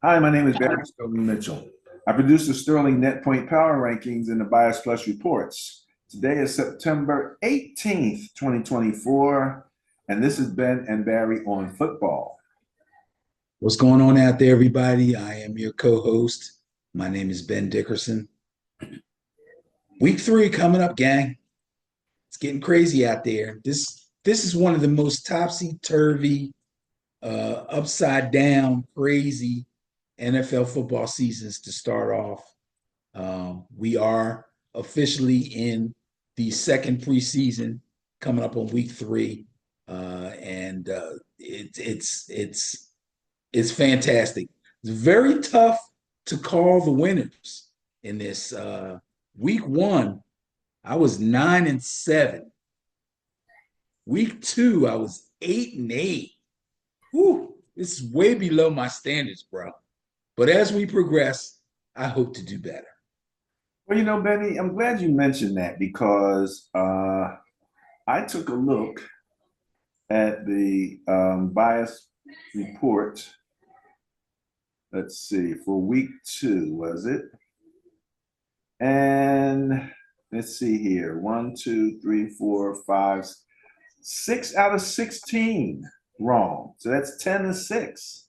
Hi, my name is Barry Sterling Mitchell. I produce the Sterling Net Point Power Rankings and the Bias Plus reports. Today is September 18th, 2024, and this is Ben and Barry on football. What's going on out there, everybody? I am your co-host. My name is Ben Dickerson. Week 3 coming up, gang. It's getting crazy out there. This is one of the most topsy-turvy, upside down, crazy NFL football seasons to start off. We are officially in the second preseason coming up on week 3, and it's fantastic. It's very tough to call the winners in this. Week 1, I was 9-7. Week 2, I was 8-8. Whew, this is way below my standards, bro. But as we progress, I hope to do better. Well, Benny, I'm glad you mentioned that because I took a look at the bias report. Let's see, for week 2, was it? And let's see here. 1, 2, 3, 4, 5, 6 out of 16 wrong. So that's 10-6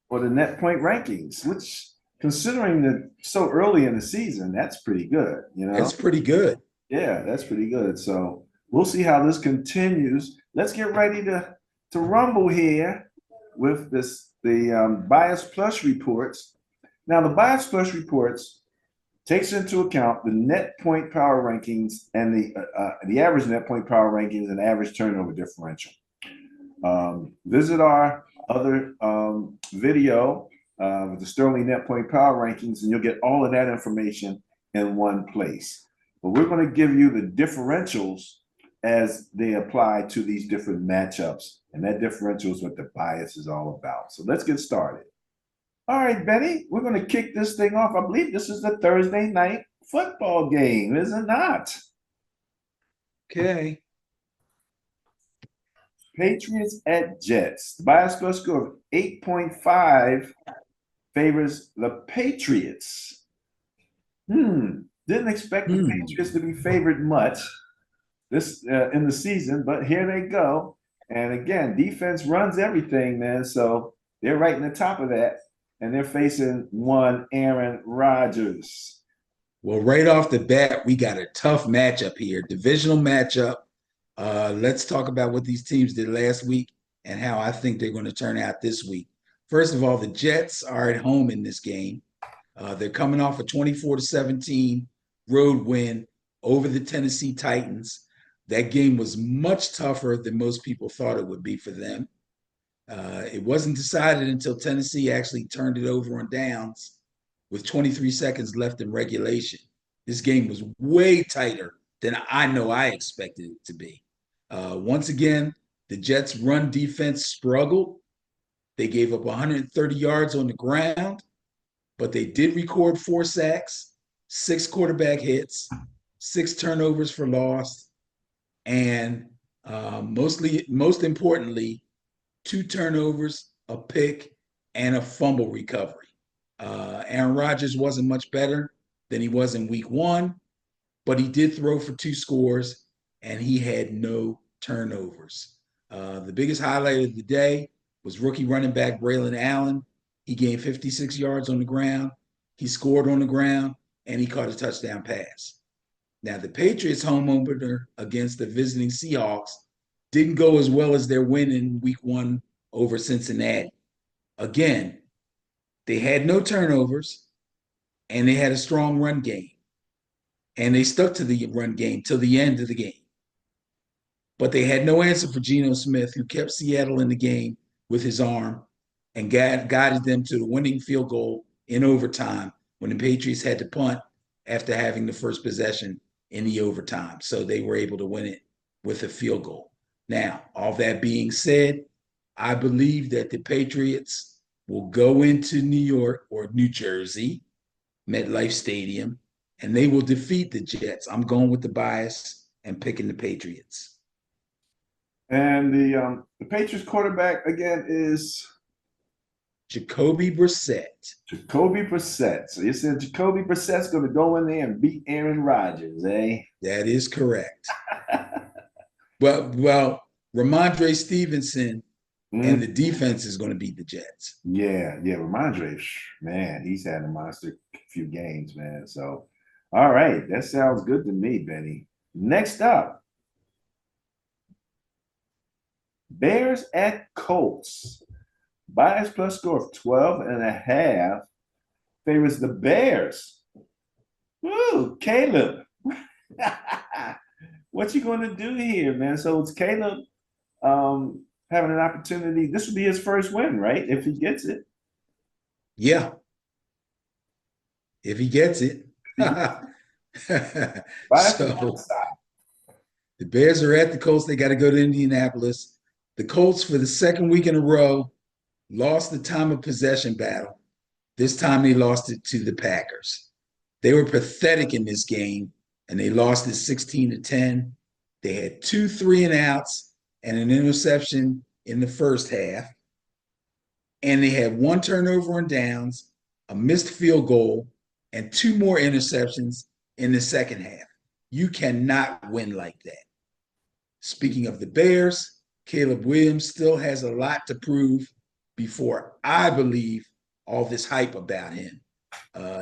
for the net point rankings, which considering that so early in the season, that's pretty good, That's pretty good. Yeah, that's pretty good. So we'll see how this continues. Let's get ready to rumble here with the Bias Plus reports. Now, the Bias Plus reports takes into account the net point power rankings and the average net point power rankings and average turnover differential. Visit our other video with the Sterling net point power rankings, and you'll get all of that information in one place. But we're going to give you the differentials as they apply to these different matchups, and that differential is what the bias is all about. So let's get started. All right, Benny, we're going to kick this thing off. I believe this is the Thursday night football game, is it not? Okay. Patriots at Jets. The bias plus score of 8.5 favors the Patriots. Didn't expect the Patriots to be favored much this in the season, but here they go. And again, defense runs everything, man. So they're right in the top of that. And they're facing one Aaron Rodgers. Well, right off the bat, we got a tough matchup here, divisional matchup. Let's talk about what these teams did last week and how I think they're going to turn out this week. First of all, the Jets are at home in this game. They're coming off a 24-17 road win over the Tennessee Titans. That game was much tougher than most people thought it would be for them. It wasn't decided until Tennessee actually turned it over on downs with 23 seconds left in regulation. This game was way tighter than I know I expected it to be. Once again, the Jets' run defense struggled. They gave up 130 yards on the ground, but they did record 4 sacks, 6 quarterback hits, 6 turnovers for loss, and most importantly, 2 turnovers, a pick, and a fumble recovery. Aaron Rodgers wasn't much better than he was in week 1, but he did throw for 2 scores, and he had no turnovers. The biggest highlight of the day was rookie running back Braylon Allen. He gained 56 yards on the ground. He scored on the ground, and he caught a touchdown pass. Now, the Patriots' home opener against the visiting Seahawks didn't go as well as their win in week 1 over Cincinnati. Again, they had no turnovers, and they had a strong run game. And they stuck to the run game till the end of the game. But they had no answer for Geno Smith, who kept Seattle in the game with his arm and guided them to the winning field goal in overtime when the Patriots had to punt after having the first possession in the overtime. So they were able to win it with a field goal. Now, all that being said, I believe that the Patriots will go into New York or New Jersey, MetLife Stadium, and they will defeat the Jets. I'm going with the bias and picking the Patriots. And the Patriots quarterback again is Jacoby Brissett. Jacoby Brissett. So you said Jacoby Brissett's going to go in there and beat Aaron Rodgers, eh? That is correct. Well, Ramondre Stevenson and the defense is going to beat the Jets. Yeah. Ramondre, man, he's had a monster few games, man. So, all right, that sounds good to me, Benny. Next up, Bears at Colts. Bias plus score of 12.5 favors the Bears. Woo, Caleb. What you going to do here, man? So it's Caleb having an opportunity. This would be his first win, right? If he gets it. Yeah. If he gets it. So the Bears are at the Colts. They got to go to Indianapolis. The Colts, for the second week in a row, lost the time of possession battle. This time they lost it to the Packers. They were pathetic in this game, and they lost it 16-10. They had 2 3-and-outs and an interception in the first half. And they had 1 turnover on downs, a missed field goal, and 2 more interceptions in the second half. You cannot win like that. Speaking of the Bears, Caleb Williams still has a lot to prove before I believe all this hype about him.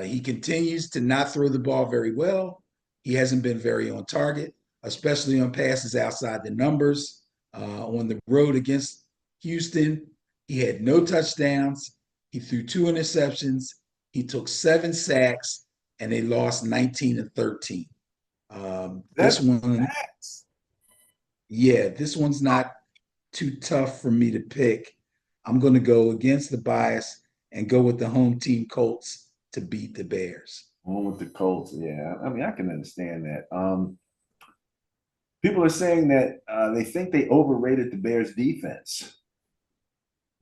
He continues to not throw the ball very well. He hasn't been very on target, especially on passes outside the numbers. On the road against Houston, he had no touchdowns. He threw 2 interceptions. He took 7 sacks, and they lost 19-13. This one's not too tough for me to pick. I'm going to go against the bias and go with the home team Colts to beat the Bears. Home with the Colts, yeah. I mean, I can understand that. People are saying that they think they overrated the Bears' defense.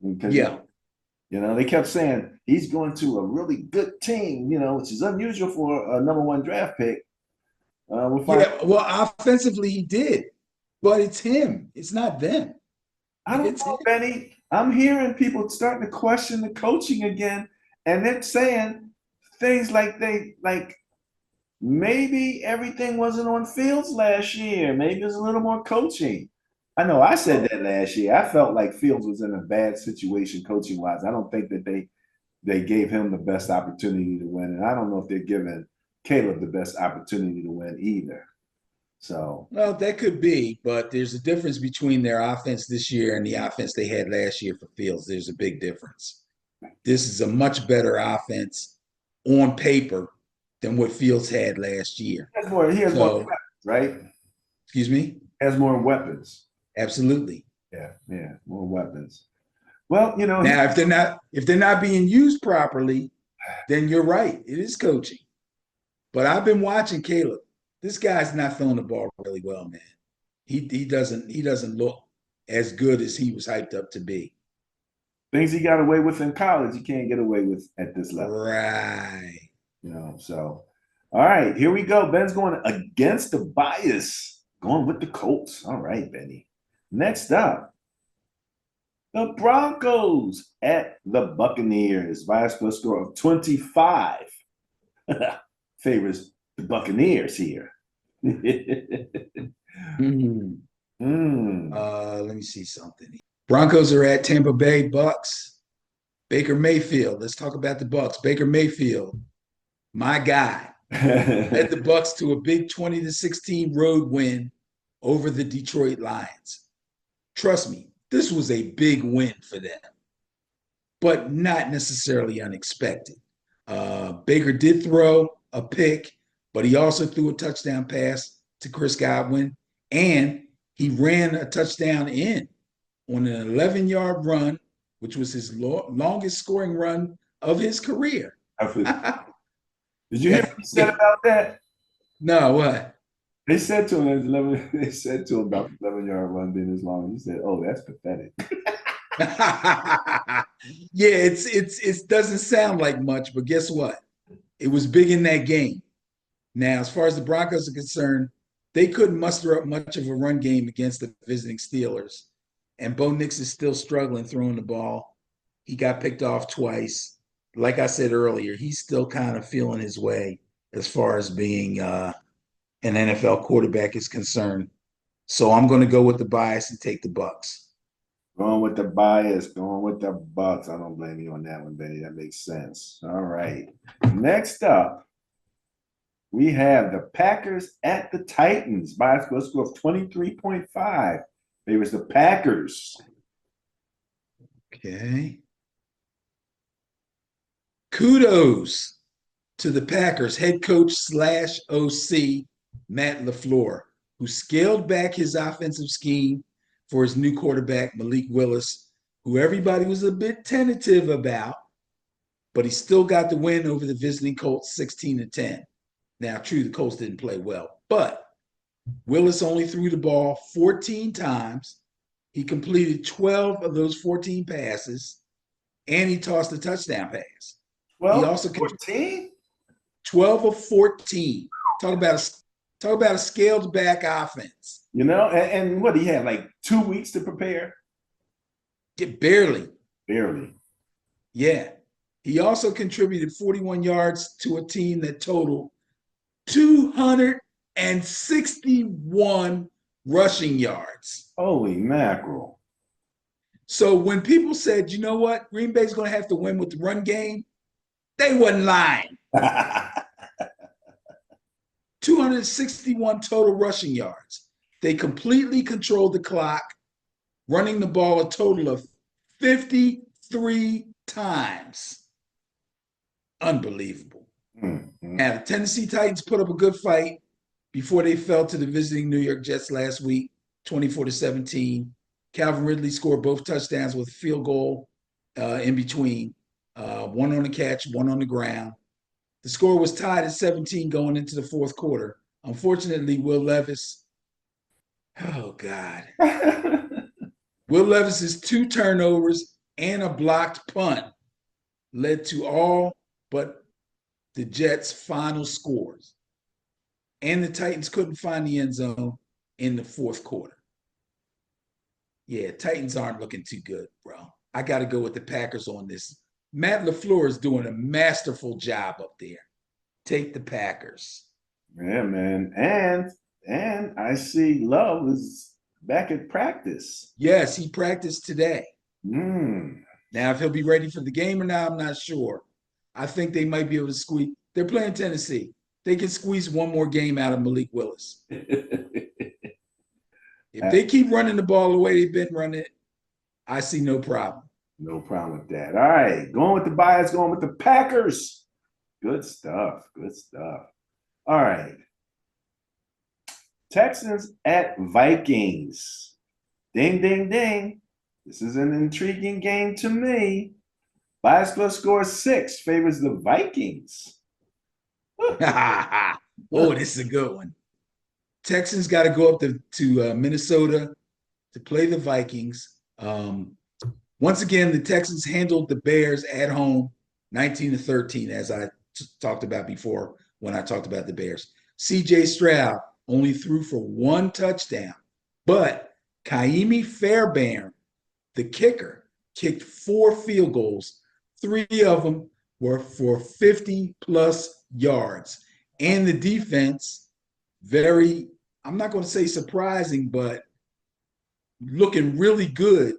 Because, they kept saying he's going to a really good team, which is unusual for a number 1 draft pick. Offensively he did, but it's him. It's not them. I don't know, Benny. I'm hearing people starting to question the coaching again, and they're saying things like maybe everything wasn't on Fields last year. Maybe it was a little more coaching. I know I said that last year. I felt like Fields was in a bad situation coaching-wise. I don't think that they gave him the best opportunity to win, and I don't know if they're giving Caleb the best opportunity to win either. So, well, that could be, but there's a difference between their offense this year and the offense they had last year for Fields. There's a big difference. This is a much better offense on paper than what Fields had last year. He has more weapons, right? Excuse me? Has more weapons. Absolutely. Yeah, more weapons. Well, now if they're not being used properly, then you're right. It is coaching. But I've been watching Caleb. This guy's not throwing the ball really well, man. He doesn't look as good as he was hyped up to be. Things he got away with in college, he can't get away with at this level. Right. So all right, here we go. Ben's going against the bias, going with the Colts. All right, Benny. Next up, the Broncos at the Buccaneers. Bias plus score of 25 favors the Buccaneers here. Let me see something. Broncos are at Tampa Bay. Bucks. Baker Mayfield. Let's talk about the Bucks. Baker Mayfield, my guy, led the Bucks to a big 20-16 road win over the Detroit Lions. Trust me, this was a big win for them, but not necessarily unexpected. Baker did throw a pick, but he also threw a touchdown pass to Chris Godwin, and he ran a touchdown in on an 11-yard run, which was his longest scoring run of his career. Did you hear what he said about that? No, what? They said to him about the 11-yard run being as long. He said, "Oh, that's pathetic." Yeah, it doesn't sound like much, but guess what? It was big in that game. Now, as far as the Broncos are concerned, they couldn't muster up much of a run game against the visiting Steelers. And Bo Nix is still struggling throwing the ball. He got picked off twice. Like I said earlier, he's still kind of feeling his way as far as being an NFL quarterback is concerned. So I'm going to go with the bias and take the Bucks. Going with the bias, going with the Bucks. I don't blame you on that one, Benny. That makes sense. All right. Next up, we have the Packers at the Titans. Bias plus score of 23.5. Favors the Packers. Okay. Kudos to the Packers head coach / OC, Matt LaFleur, who scaled back his offensive scheme for his new quarterback, Malik Willis, who everybody was a bit tentative about, but he still got the win over the visiting Colts 16-10. Now, true, the Colts didn't play well, but Willis only threw the ball 14 times. He completed 12 of those 14 passes, and he tossed a touchdown pass. Well, He also 14? 12 of 14. Talk about a scaled back offense. You know, and what, he had like 2 weeks to prepare? Barely. Barely. Yeah. He also contributed 41 yards to a team that totaled 261 rushing yards. Holy mackerel. So when people said, you know what, Green Bay's going to have to win with the run game, they wasn't lying. 261 total rushing yards. They completely controlled the clock, running the ball a total of 53 times. Unbelievable. Now, the Tennessee Titans put up a good fight before they fell to the visiting New York Jets last week, 24-17. Calvin Ridley scored both touchdowns with a field goal in between, one on the catch, one on the ground. The score was tied at 17 going into the fourth quarter. Unfortunately, Will Levis, oh God. Will Levis's 2 turnovers and a blocked punt led to all but the Jets' final scores. And the Titans couldn't find the end zone in the fourth quarter. Yeah, Titans aren't looking too good, bro. I got to go with the Packers on this. Matt LaFleur is doing a masterful job up there. Take the Packers. Yeah, man. And I see Love is back at practice. Yes, he practiced today. Mm. Now, if he'll be ready for the game or not, I'm not sure. I think they might be able to squeeze. They're playing Tennessee. They can squeeze one more game out of Malik Willis. If they keep running the ball the way they've been running it, I see no problem. No problem with that. All right. Going with the bias, going with the Packers. Good stuff. Good stuff. All right. Texans at Vikings. Ding, ding, ding. This is an intriguing game to me. Bias plus score 6 favors the Vikings. Oh, this is a good one. Texans got to go up to Minnesota to play the Vikings. Once again, the Texans handled the Bears at home 19-13, as I talked about before when I talked about the Bears. C.J. Stroud only threw for 1 touchdown, but Kaimi Fairbairn, the kicker, kicked 4 field goals. 3 of them were for 50-plus yards. And the defense, I'm not going to say surprising, but looking really good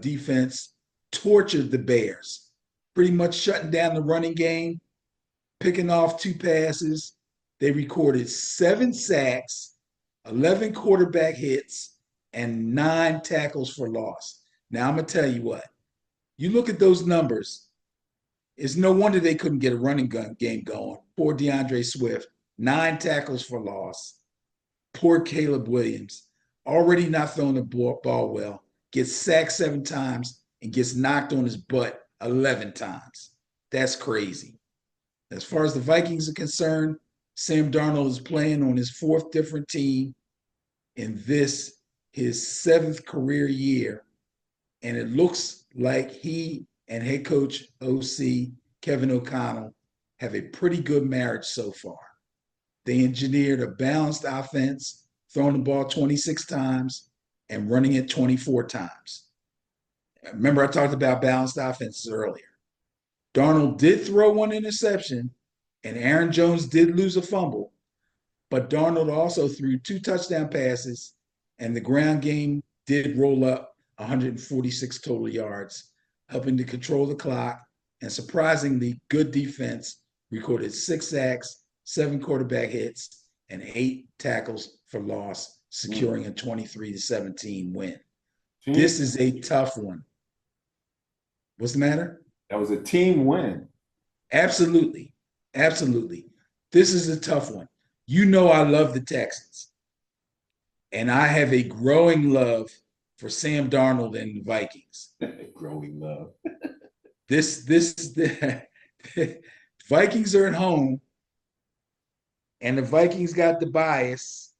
defense, tortured the Bears. Pretty much shutting down the running game, picking off 2 passes. They recorded 7 sacks, 11 quarterback hits, and 9 tackles for loss. Now, I'm going to tell you what. You look at those numbers, it's no wonder they couldn't get a running game going. Poor DeAndre Swift, 9 tackles for loss. Poor Caleb Williams, already not throwing the ball well, gets sacked 7 times and gets knocked on his butt 11 times. That's crazy. As far as the Vikings are concerned, Sam Darnold is playing on his 4th different team in this, his 7th career year. And it looks like he and head coach OC Kevin O'Connell have a pretty good marriage so far. They engineered a balanced offense, throwing the ball 26 times and running it 24 times. Remember, I talked about balanced offenses earlier. Darnold did throw one interception, and Aaron Jones did lose a fumble, but Darnold also threw 2 touchdown passes, and the ground game did roll up 146 total yards, helping to control the clock. And surprisingly, good defense recorded 6 sacks, 7 quarterback hits, and 8 tackles for loss, securing a 23-17 win. This is a tough one. What's the matter? That was a team win. Absolutely. Absolutely. This is a tough one. You know I love the Texans. And I have a growing love for Sam Darnold and the Vikings. Growing love. The Vikings are at home, and the Vikings got the bias.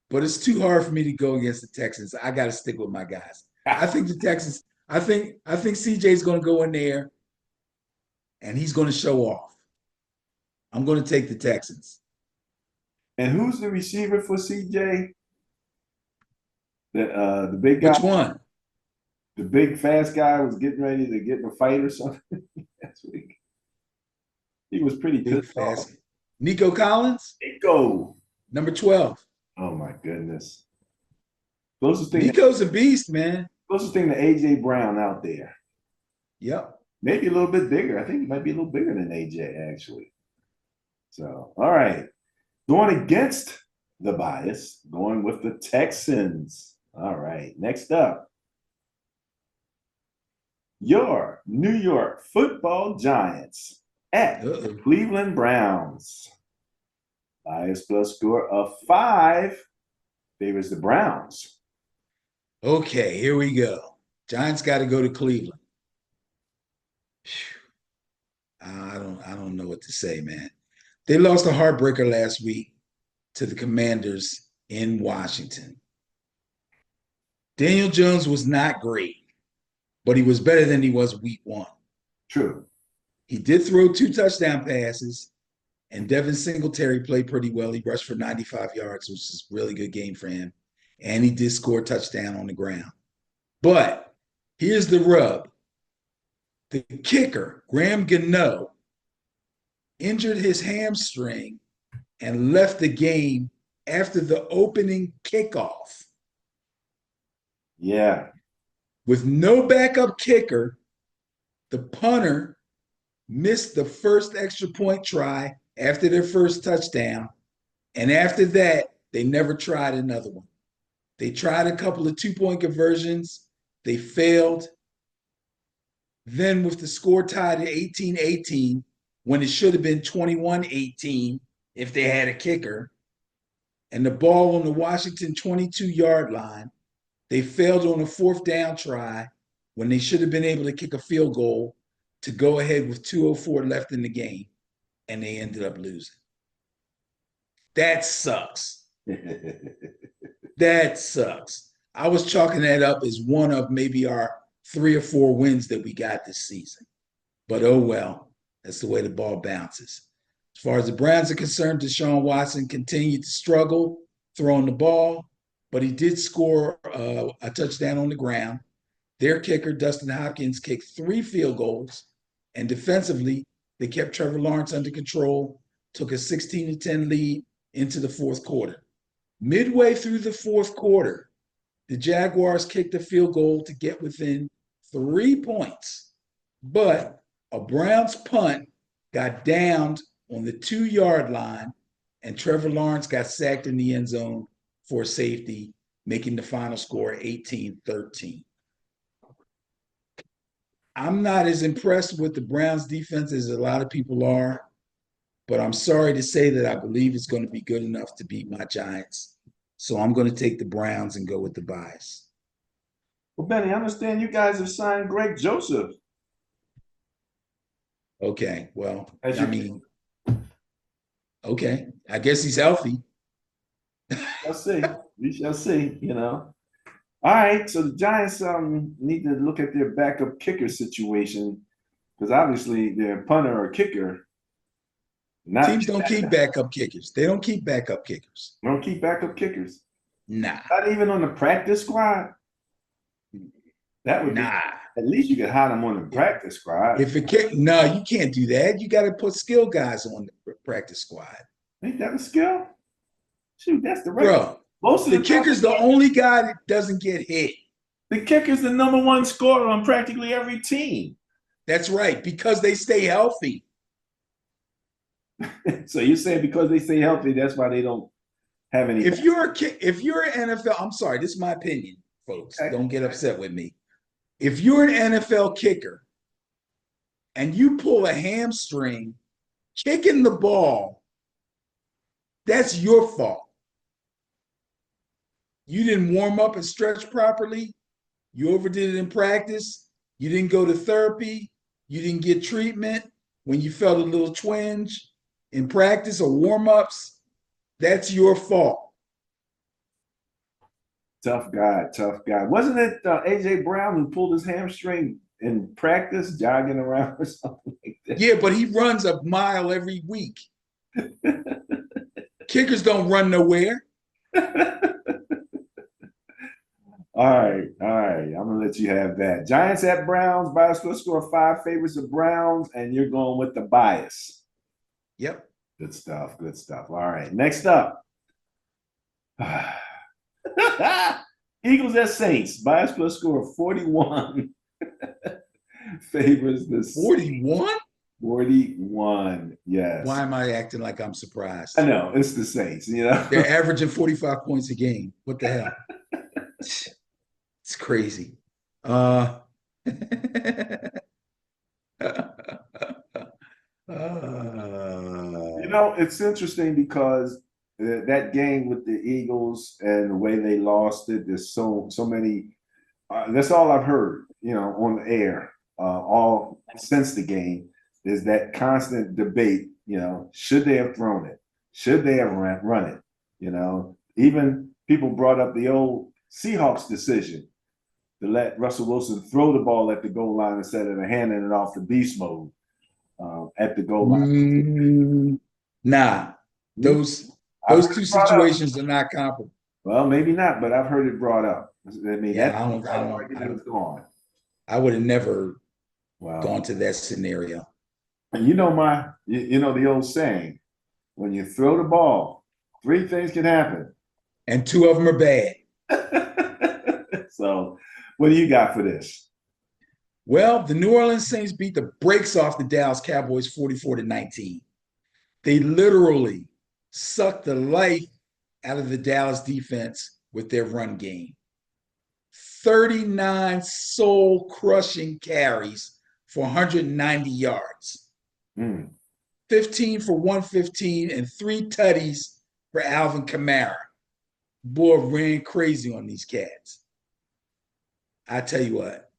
But it's too hard for me to go against the Texans. I got to stick with my guys. I think the Texans, I think CJ's going to go in there and he's going to show off. I'm going to take the Texans. And who's the receiver for CJ? The big guy. Which one? The big fast guy was getting ready to get in a fight or something last week. He was pretty Big pissed fast. off. Nico Collins? Nico. Number 12. Oh my goodness. Closest thing Nico's a beast, man. closest thing to AJ Brown out there. Yep. Maybe a little bit bigger. I think he might be a little bigger than AJ, actually. So, all right. Going against the bias, going with the Texans. All right. Next up, your New York Football Giants at the Cleveland Browns. Bias plus score of 5 favors the Browns. Okay, here we go. Giants got to go to Cleveland. I don't know what to say, man. They lost a heartbreaker last week to the Commanders in Washington. Daniel Jones was not great, but he was better than he was week 1. True. He did throw 2 touchdown passes, and Devin Singletary played pretty well. He rushed for 95 yards, which is a really good game for him. And he did score a touchdown on the ground. But here's the rub. The kicker, Graham Gano, injured his hamstring and left the game after the opening kickoff. Yeah. With no backup kicker, the punter missed the first extra point try after their first touchdown. And after that, they never tried another one. They tried a couple of 2-point conversions. They failed. Then with the score tied at 18-18, when it should have been 21-18 if they had a kicker, and the ball on the Washington 22-yard line, they failed on a 4th down try when they should have been able to kick a field goal to go ahead with 2:04 left in the game, and they ended up losing. That sucks. That sucks. I was chalking that up as one of maybe our 3 or 4 wins that we got this season. But oh well, that's the way the ball bounces. As far as the Browns are concerned, Deshaun Watson continued to struggle throwing the ball, but he did score a touchdown on the ground. Their kicker, Dustin Hopkins, kicked 3 field goals, and defensively, they kept Trevor Lawrence under control, took a 16-10 lead into the 4th quarter. Midway through the 4th quarter, the Jaguars kicked a field goal to get within 3 points, but a Browns punt got downed on the 2-yard line, and Trevor Lawrence got sacked in the end zone for safety, making the final score 18-13. I'm not as impressed with the Browns defense as a lot of people are, but I'm sorry to say that I believe it's going to be good enough to beat my Giants. So I'm going to take the Browns and go with the bias. Well, Benny, I understand you guys have signed Greg Joseph. Okay, well, As I your mean, okay, I guess he's healthy. I'll see. We shall see, you know. All right, so the Giants need to look at their backup kicker situation because obviously their punter or kicker. Teams don't keep backup kickers. They don't keep backup kickers. Don't keep backup kickers. Nah. Not even on the practice squad. That would be, Nah. at least you could hide them on the practice squad. If it can't, no, you can't do that. You got to put skill guys on the practice squad. Ain't that a skill? Shoot, that's the record. Bro, Most of the the time, kicker's the only guy that doesn't get hit. the kicker's the number one scorer on practically every team. That's right, because they stay healthy. So you're saying because they stay healthy, that's why they don't have any. If you're an NFL, I'm sorry, this is my opinion, folks. Okay. Don't get upset with me. If you're an NFL kicker and you pull a hamstring kicking the ball, that's your fault. You didn't warm up and stretch properly. You overdid it in practice. You didn't go to therapy. You didn't get treatment when you felt a little twinge in practice or warm-ups. That's your fault. Tough guy, tough guy. Wasn't it AJ Brown who pulled his hamstring in practice, jogging around or something like that? Yeah, but he runs a mile every week. Kickers don't run nowhere. All right. I'm gonna let you have that. Giants at Browns. Bias plus score 5 favors the Browns, and you're going with the bias. Yep. Good stuff. Good stuff. All right. Next up. Eagles at Saints. Bias plus score 41 favors the 41? 41. Yes. Why am I acting like I'm surprised? I know it's the Saints. They're averaging 45 points a game. What the hell? It's crazy. It's interesting because that game with the Eagles and the way they lost it, there's so many. That's all I've heard, on the air, all since the game, is that constant debate. Should they have thrown it? Should they have run it? Even people brought up the old Seahawks decision to let Russell Wilson throw the ball at the goal line instead of handing it off to beast mode at the goal line. Nah, those two situations are not comparable. Well, maybe not, but I've heard it brought up. I mean, Yeah, I would have never gone to that scenario. And the old saying, when you throw the ball, 3 things can happen. And 2 of them are bad. So what do you got for this? Well, the New Orleans Saints beat the brakes off the Dallas Cowboys 44-19. They literally sucked the life out of the Dallas defense with their run game. 39 soul-crushing carries for 190 yards. 15 for 115 and 3 tutties for Alvin Kamara. Boy ran crazy on these cats. I tell you what,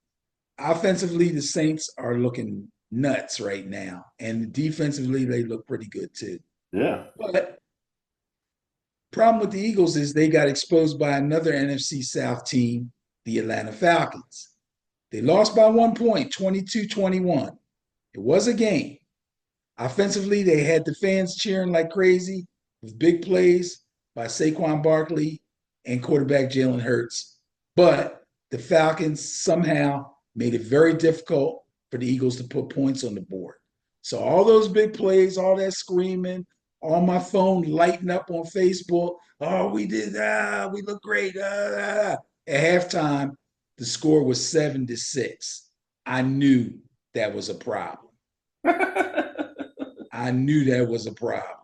offensively, the Saints are looking nuts right now. And defensively, they look pretty good too. Yeah. But problem with the Eagles is they got exposed by another NFC South team, the Atlanta Falcons. They lost by 1 point, 22-21. It was a game. Offensively, they had the fans cheering like crazy with big plays by Saquon Barkley and quarterback Jalen Hurts. But the Falcons somehow made it very difficult for the Eagles to put points on the board. So all those big plays, all that screaming, on my phone lighting up on Facebook, oh, we did that, we look great. At halftime, the score was 7-6. I knew that was a problem. I knew that was a problem.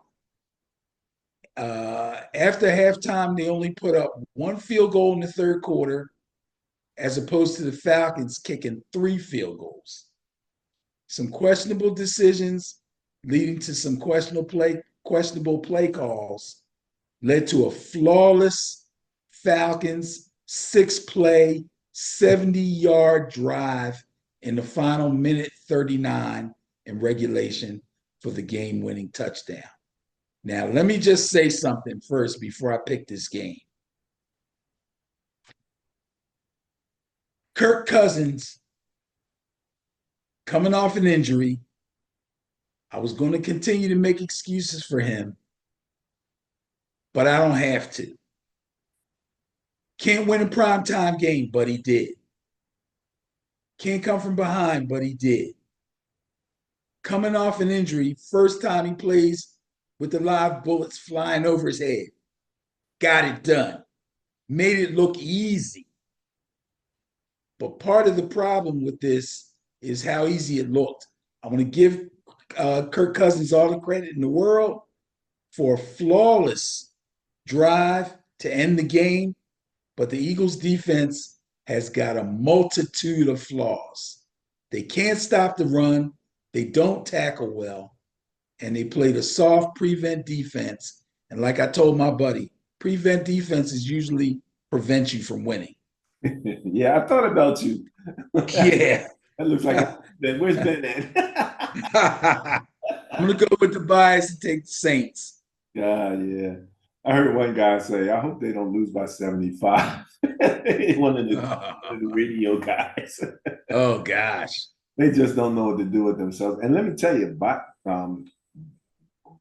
After halftime, they only put up 1 field goal in the third quarter, as opposed to the Falcons kicking 3 field goals. Some questionable decisions leading to some questionable play calls led to a flawless Falcons 6-play, 70-yard drive in the final minute 39 in regulation for the game-winning touchdown. Now, let me just say something first before I pick this game. Kirk Cousins, coming off an injury, I was going to continue to make excuses for him, but I don't have to. Can't win a primetime game, but he did. Can't come from behind, but he did. Coming off an injury, first time he plays with the live bullets flying over his head. Got it done. Made it look easy. But part of the problem with this is how easy it looked. I want to give Kirk Cousins all the credit in the world for a flawless drive to end the game, but the Eagles defense has got a multitude of flaws. They can't stop the run, they don't tackle well, and they played a soft prevent defense. And like I told my buddy, prevent defenses usually prevent you from winning. Yeah, I thought about you. Yeah. That looks like Ben. Where's Ben at? I'm going to go with the bias and take the Saints. Yeah. I heard one guy say, I hope they don't lose by 75. One of the radio guys. Oh, gosh. They just don't know what to do with themselves. And let me tell you,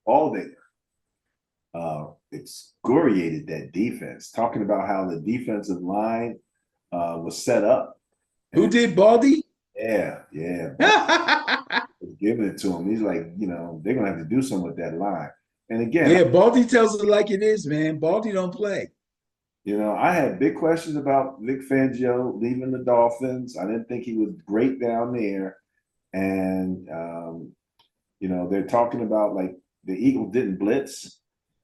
Balding excoriated that defense, talking about how the defensive line was set up. Who did, Baldy? Yeah. Giving it to him. He's like, they're going to have to do something with that line. And again, yeah, Baldy tells it like it is, man. Baldy don't play. I had big questions about Vic Fangio leaving the Dolphins. I didn't think he was great down there. And, they're talking about like the Eagles didn't blitz.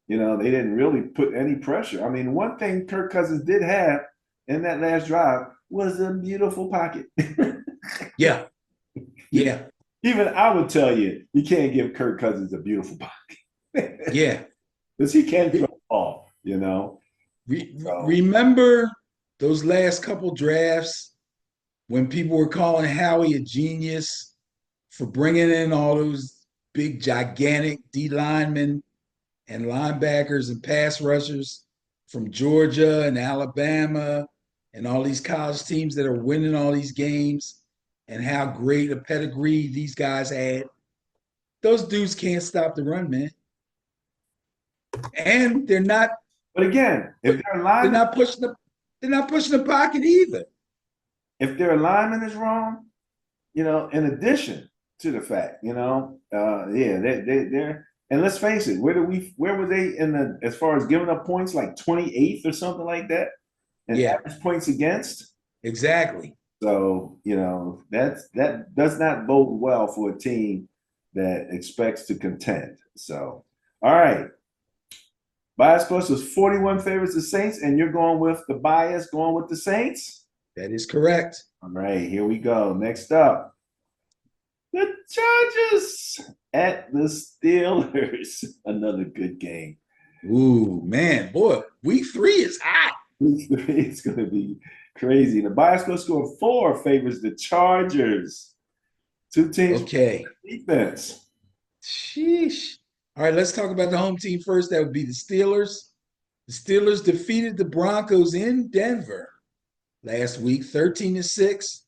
They didn't really put any pressure. I mean, one thing Kirk Cousins did have in that last drive was a beautiful pocket. Yeah. Even I would tell you can't give Kirk Cousins a beautiful pocket. Yeah. Because he can throw off, Remember those last couple drafts when people were calling Howie a genius for bringing in all those big, gigantic D linemen and linebackers and pass rushers from Georgia and Alabama and all these college teams that are winning all these games and how great a pedigree these guys had? Those dudes can't stop the run, man. And they're not. But again, if their alignment, they're not pushing the pocket either. If their alignment is wrong, in addition to the fact, they're and let's face it, where were they as far as giving up points, like 28th or something like that? And average points against? Exactly. So, that does not bode well for a team that expects to contend. So, all right. Bias Plus was 41 favors the Saints, and you're going with the bias, going with the Saints? That is correct. All right, here we go. Next up, the Chargers at the Steelers. Another good game. Ooh, man, boy, week 3 is hot. Week 3 is going to be crazy. The Bias Plus score 4 favors the Chargers. Two teams. Okay. Defense. Sheesh. All right, let's talk about the home team first. That would be the Steelers. The Steelers defeated the Broncos in Denver last week, 13-6.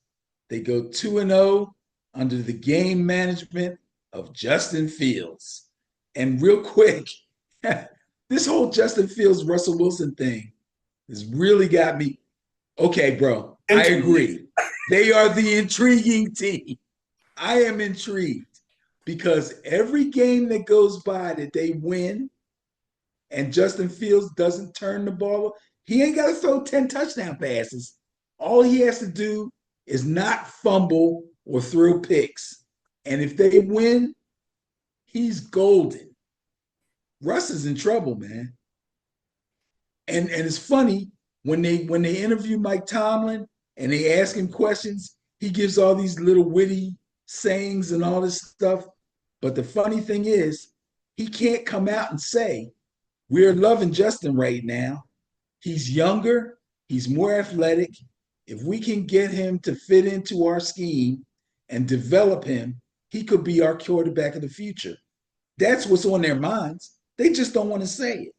They go 2-0 under the game management of Justin Fields. And real quick, this whole Justin Fields, Russell Wilson thing has really got me. Okay, bro, I agree. They are the intriguing team. I am intrigued. Because every game that goes by that they win and Justin Fields doesn't turn the ball, he ain't got to throw 10 touchdown passes. All he has to do is not fumble or throw picks. And if they win, he's golden. Russ is in trouble, man. And it's funny when they interview Mike Tomlin and they ask him questions, he gives all these little witty sayings and all this stuff. But the funny thing is, he can't come out and say, we're loving Justin right now. He's younger. He's more athletic. If we can get him to fit into our scheme and develop him, he could be our quarterback of the future. That's what's on their minds. They just don't want to say it.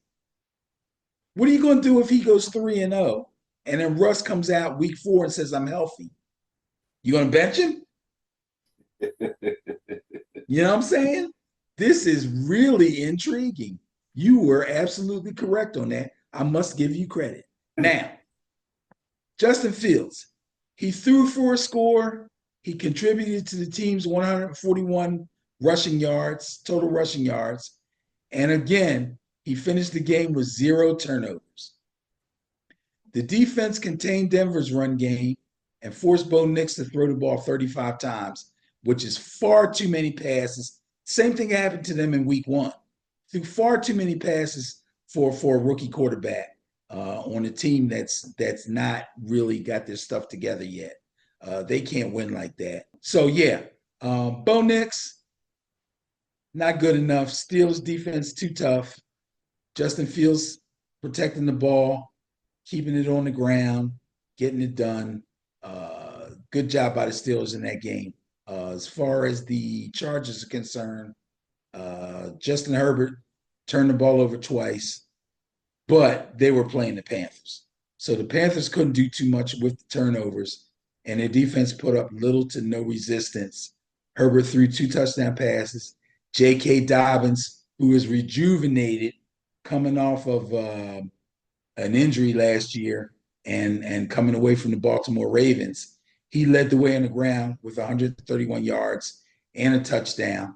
What are you going to do if he goes 3-0 and then Russ comes out week 4 and says, I'm healthy? You going to bench him? You know what I'm saying? This is really intriguing. You were absolutely correct on that. I must give you credit. Now, Justin Fields, he threw for a score, He contributed to the team's 141 rushing yards, total rushing yards. And again, he finished the game with 0 turnovers. The defense contained Denver's run game and forced Bo Nix to throw the ball 35 times, which is far too many passes. Same thing happened to them in week 1. Threw far too many passes for a rookie quarterback on a team that's not really got their stuff together yet. They can't win like that. So, yeah, Bo Nix, not good enough. Steelers defense, too tough. Justin Fields protecting the ball, keeping it on the ground, getting it done. Good job by the Steelers in that game. As far as the Chargers are concerned, Justin Herbert turned the ball over twice, but they were playing the Panthers. So the Panthers couldn't do too much with the turnovers, and their defense put up little to no resistance. Herbert threw 2 touchdown passes. J.K. Dobbins, who is rejuvenated, coming off of an injury last year and coming away from the Baltimore Ravens, he led the way on the ground with 131 yards and a touchdown.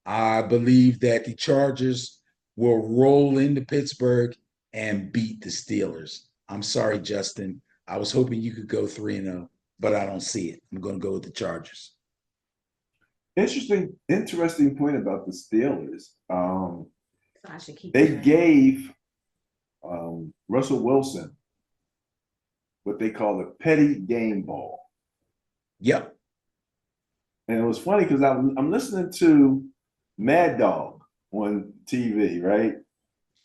I believe that the Chargers will roll into Pittsburgh and beat the Steelers. I'm sorry, Justin. I was hoping you could go 3-0, but I don't see it. I'm going to go with the Chargers. Interesting point about the Steelers. They gave Russell Wilson what they call a petty game ball. Yep. And it was funny because I'm listening to Mad Dog on TV, right?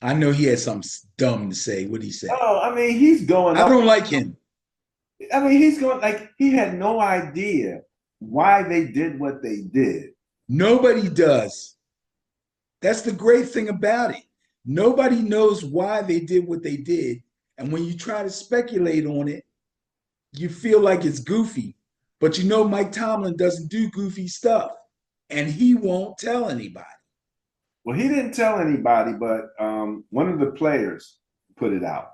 I know he had something dumb to say. What did he say? Oh, I mean, he's going. I don't like him. I mean, he's going like he had no idea why they did what they did. Nobody does. That's the great thing about it. Nobody knows why they did what they did. And when you try to speculate on it, you feel like it's goofy. But you know Mike Tomlin doesn't do goofy stuff. And he won't tell anybody. Well, he didn't tell anybody, but one of the players put it out.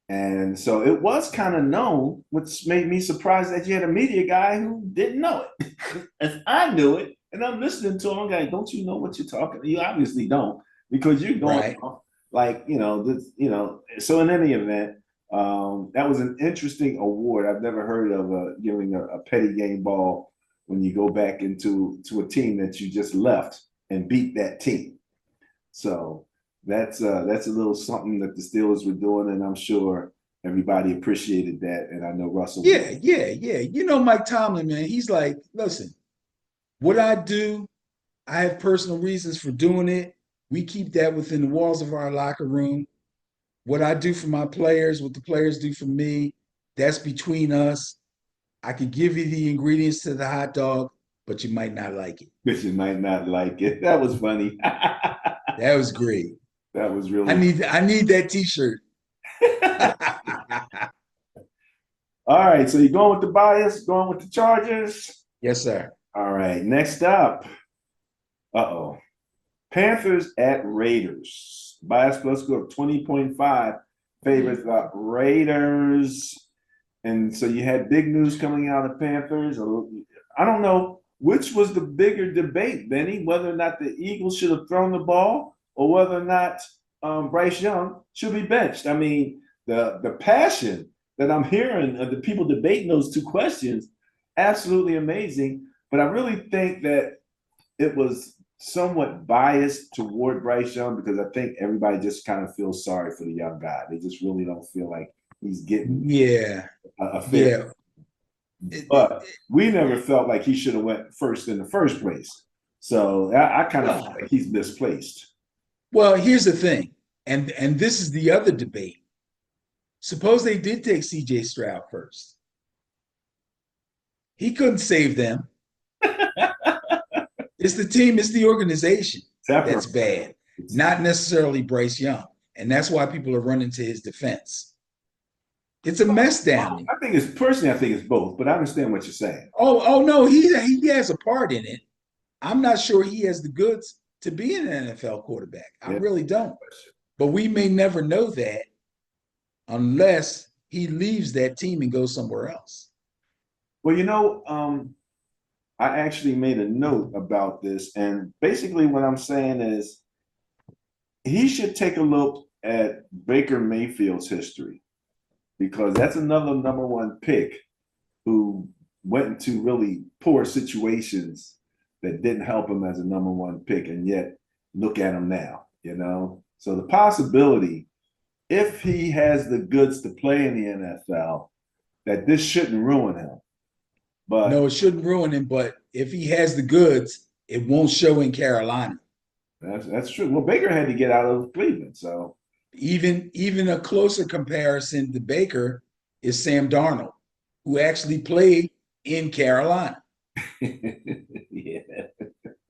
And so it was kind of known, which made me surprised that you had a media guy who didn't know it. As I knew it, and I'm listening to him, I'm like, don't you know what you're talking about? You obviously don't, because you're going Right. like, so in any event, that was an interesting award. I've never heard of giving a petty game ball when you go back into a team that you just left and beat that team. So that's a little something that the Steelers were doing, and I'm sure everybody appreciated that. And I know Russell. Yeah. You know Mike Tomlin, man, he's like, listen, what I do, I have personal reasons for doing it. We keep that within the walls of our locker room. What I do for my players, what the players do for me, that's between us. I could give you the ingredients to the hot dog, but you might not like it. But you might not like it. That was funny. That was great. That was really. I need that T-shirt. All right, so you're going with the bias, going with the Chargers? Yes, sir. All right, next up. Panthers at Raiders. Bias plus score of 20.5 favors Raiders. And so you had big news coming out of Panthers. I don't know which was the bigger debate, Benny, whether or not the Eagles should have thrown the ball or whether or not Bryce Young should be benched. I mean, the passion that I'm hearing of the people debating those two questions, absolutely amazing. But I really think that it was somewhat biased toward Bryce Young because I think everybody just kind of feels sorry for the young guy. They just really don't feel like he's getting a fair. But we never felt like he should have went first in the first place. So I kind of feel like he's misplaced. Well, here's the thing, and this is the other debate. Suppose they did take C.J. Stroud first. He couldn't save them. It's the team, it's the organization that's bad, not necessarily Bryce Young. And that's why people are running to his defense. It's a mess down there. I think it's both, but I understand what you're saying. Oh no, he has a part in it. I'm not sure he has the goods to be an NFL quarterback. I really don't. But we may never know that unless he leaves that team and goes somewhere else. Well, I actually made a note about this, and basically what I'm saying is he should take a look at Baker Mayfield's history because that's another number one pick who went into really poor situations that didn't help him as a number one pick, and yet look at him now, you know? So the possibility, if he has the goods to play in the NFL, that this shouldn't ruin him. No, But it shouldn't ruin him, but if he has the goods, it won't show in Carolina. that's true. Well, Baker had to get out of Cleveland, so Even a closer comparison to Baker is Sam Darnold, who actually played in Carolina. yeah.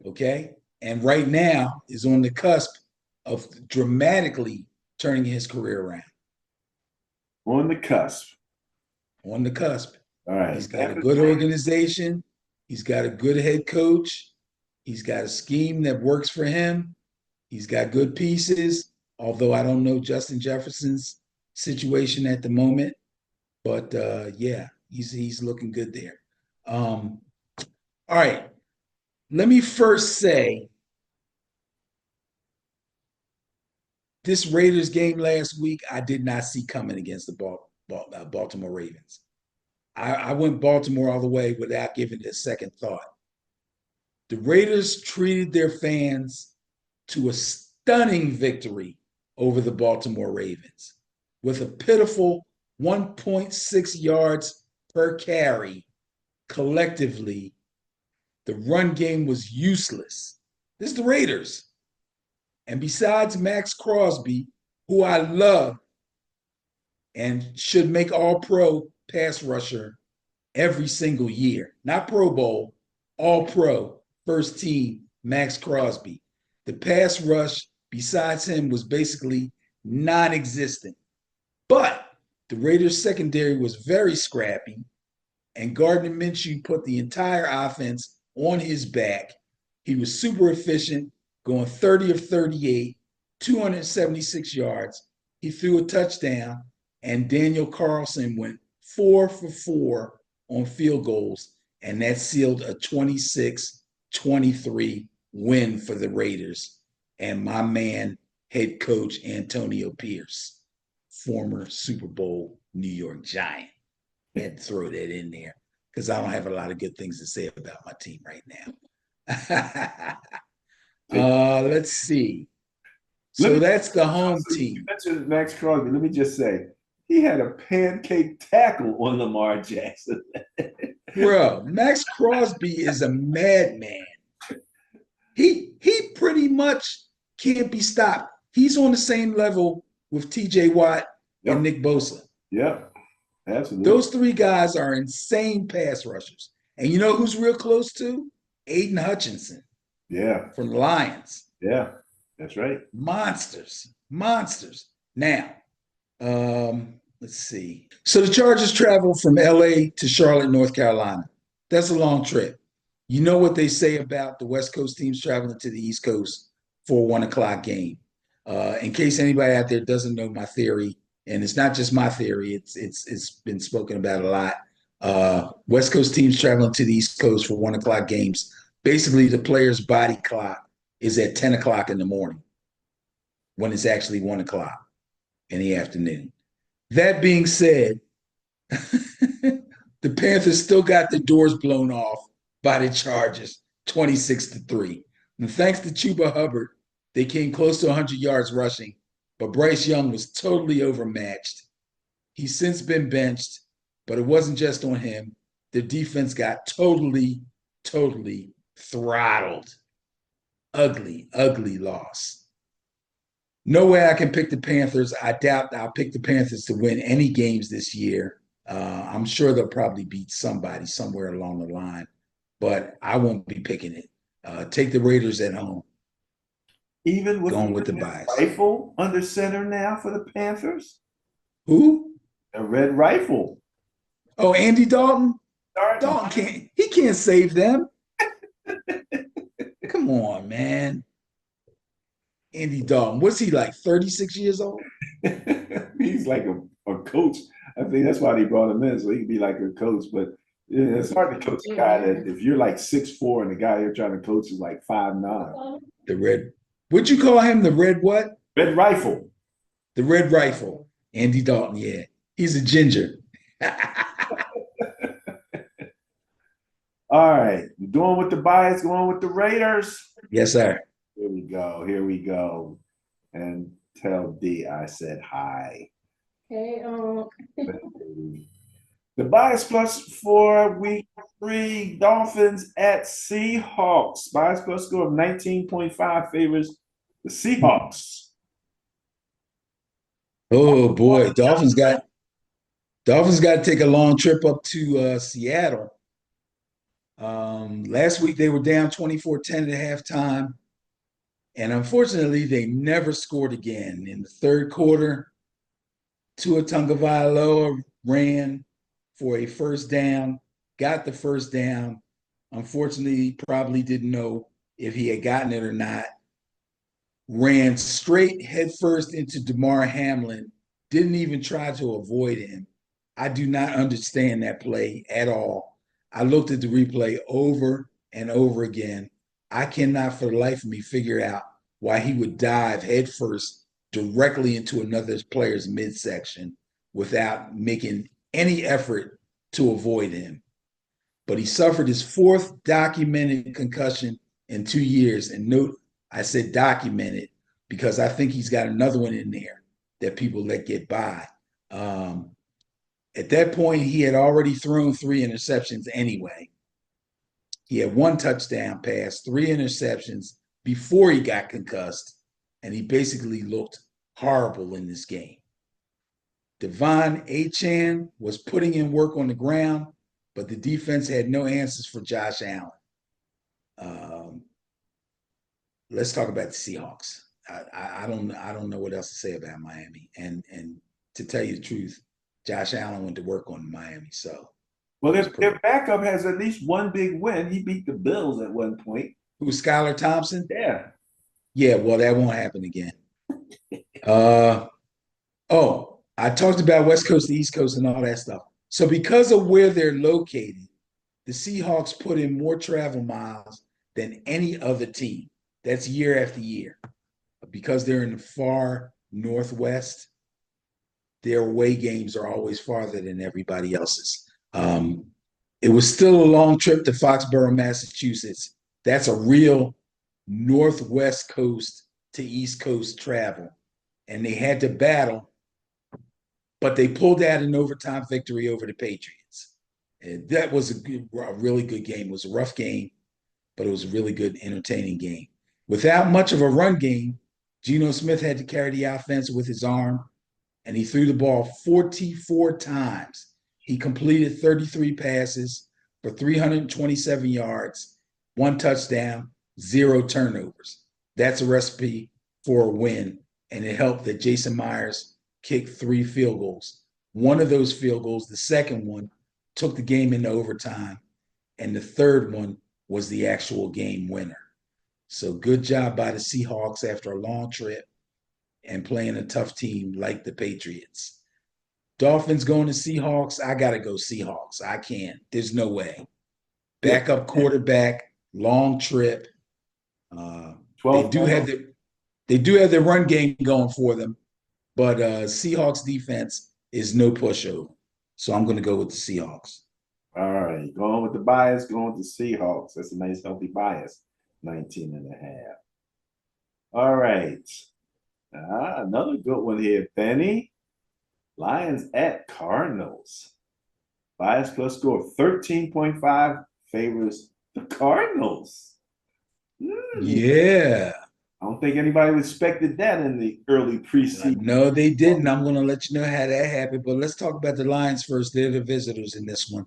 Okay. And right now is on the cusp of dramatically turning his career around. On the cusp. On the cusp. All right. He's got a good organization. He's got a good head coach. He's got a scheme that works for him. He's got good pieces, although I don't know Justin Jefferson's situation at the moment. But yeah, he's looking good there. All right. Let me first say this Raiders game last week, I did not see coming against the Baltimore Ravens. I went Baltimore all the way without giving it a second thought. The Raiders treated their fans to a stunning victory over the Baltimore Ravens with a pitiful 1.6 yards per carry. Collectively, the run game was useless. This is the Raiders. And besides Max Crosby, who I love and should make all pro pass rusher every single year, not Pro Bowl, all pro, first team, Max Crosby. The pass rush besides him was basically non existent. But the Raiders' secondary was very scrappy, and Gardner Minshew put the entire offense on his back. He was super efficient, going 30 of 38, 276 yards. He threw a touchdown, and Daniel Carlson went 4 for 4 on field goals, and that sealed a 26-23 win for the Raiders. And my man, head coach Antonio Pierce, former Super Bowl New York Giant, had to throw that in there because I don't have a lot of good things to say about my team right now. Let's see. So that's the home team. You mentioned Max Crosby. Let me just say, he had a pancake tackle on Lamar Jackson. Bro, Max Crosby is a madman. He pretty much can't be stopped. He's on the same level with TJ Watt and Nick Bosa. Yep, absolutely. Those three guys are insane pass rushers. And you know who's real close to? Aiden Hutchinson. Yeah. From the Lions. Yeah, that's right. Monsters. Now, let's see. So the Chargers travel from LA to Charlotte, North Carolina. That's a long trip. You know what they say about the West Coast teams traveling to the East Coast for a 1 o'clock game. In case anybody out there doesn't know my theory, and it's not just my theory, it's been spoken about a lot. West Coast teams traveling to the East Coast for 1 o'clock games. Basically, the player's body clock is at 10 o'clock in the morning when it's actually 1 o'clock in the afternoon. That being said, the Panthers still got the doors blown off by the Chargers, 26-3. And thanks to Chuba Hubbard, they came close to 100 yards rushing, but Bryce Young was totally overmatched. He's since been benched, but it wasn't just on him. The defense got totally throttled. Ugly loss. No way I can pick the Panthers. I doubt I'll pick the Panthers to win any games this year. I'm sure they'll probably beat somebody somewhere along the line, but I won't be picking it. Take the Raiders at home. Even with the bias. Rifle under center now for the Panthers? Who? A red rifle. Oh, Andy Dalton? Dalton can't save them. Come on, man. Andy Dalton. What's he like, 36 years old? He's like a coach. I think that's why they brought him in, so he could be like a coach. But Yeah, it's hard to coach a guy that if you're like 6'4" and the guy you're trying to coach is like 5'9". The red, would you call him the red what? Red Rifle. The red rifle. Andy Dalton, yeah. He's a ginger. All right, going with the bias, going with the Raiders. Yes, sir. Here we go. Here we go. And tell D I said hi. Hey, The bias plus for week 3, Dolphins at Seahawks. Bias plus score of 19.5 favors the Seahawks. Oh boy, Dolphins got to take a long trip up to Seattle. Last week they were down 24-10 at halftime, and unfortunately they never scored again. In the third quarter, Tua Tagovailoa ran for a first down, got the first down. Unfortunately, he probably didn't know if he had gotten it or not. Ran straight headfirst into Damar Hamlin, didn't even try to avoid him. I do not understand that play at all. I looked at the replay over and over again. I cannot for the life of me figure out why he would dive headfirst directly into another player's midsection without making any effort to avoid him. But he suffered his 4th documented concussion in 2 years. And note, I said documented because I think he's got another one in there that people let get by. At that point, he had already thrown 3 interceptions anyway. He had 1 touchdown pass, 3 interceptions before he got concussed, and he basically looked horrible in this game. Devon Achane was putting in work on the ground, but the defense had no answers for Josh Allen. Let's talk about the Seahawks. I don't know what else to say about Miami. And to tell you the truth, Josh Allen went to work on Miami. So, well, their backup has at least one big win. He beat the Bills at one point. Who's Skylar Thompson? Yeah. Yeah, well, that won't happen again. I talked about West Coast to East Coast and all that stuff. So because of where they're located, the Seahawks put in more travel miles than any other team. That's year after year. Because they're in the far northwest, their away games are always farther than everybody else's. It was still a long trip to Foxborough, Massachusetts. That's a real northwest coast to east coast travel. And they had to battle, but they pulled out an overtime victory over the Patriots. And that was a really good game. It was a rough game, but it was a really good, entertaining game. Without much of a run game, Geno Smith had to carry the offense with his arm, and he threw the ball 44 times. He completed 33 passes for 327 yards, 1 touchdown, 0 turnovers. That's a recipe for a win, and it helped that Jason Myers kicked 3 field goals. One of those field goals, the second one, took the game into overtime, and the third one was the actual game winner. So good job by the Seahawks after a long trip and playing a tough team like the Patriots. Dolphins going to Seahawks. I got to go Seahawks. I can't. There's no way. Backup quarterback, long trip. They do have their run game going for them, but Seahawks defense is no pushover. So I'm going to go with the Seahawks. All right. Going with the bias, going with the Seahawks. That's a nice healthy bias. 19.5. All right. Another good one here, Benny. Lions at Cardinals. Bias plus score 13.5 favors the Cardinals. Yeah. I don't think anybody expected that in the early preseason. No, they didn't. I'm going to let you know how that happened. But let's talk about the Lions first. They're the visitors in this one.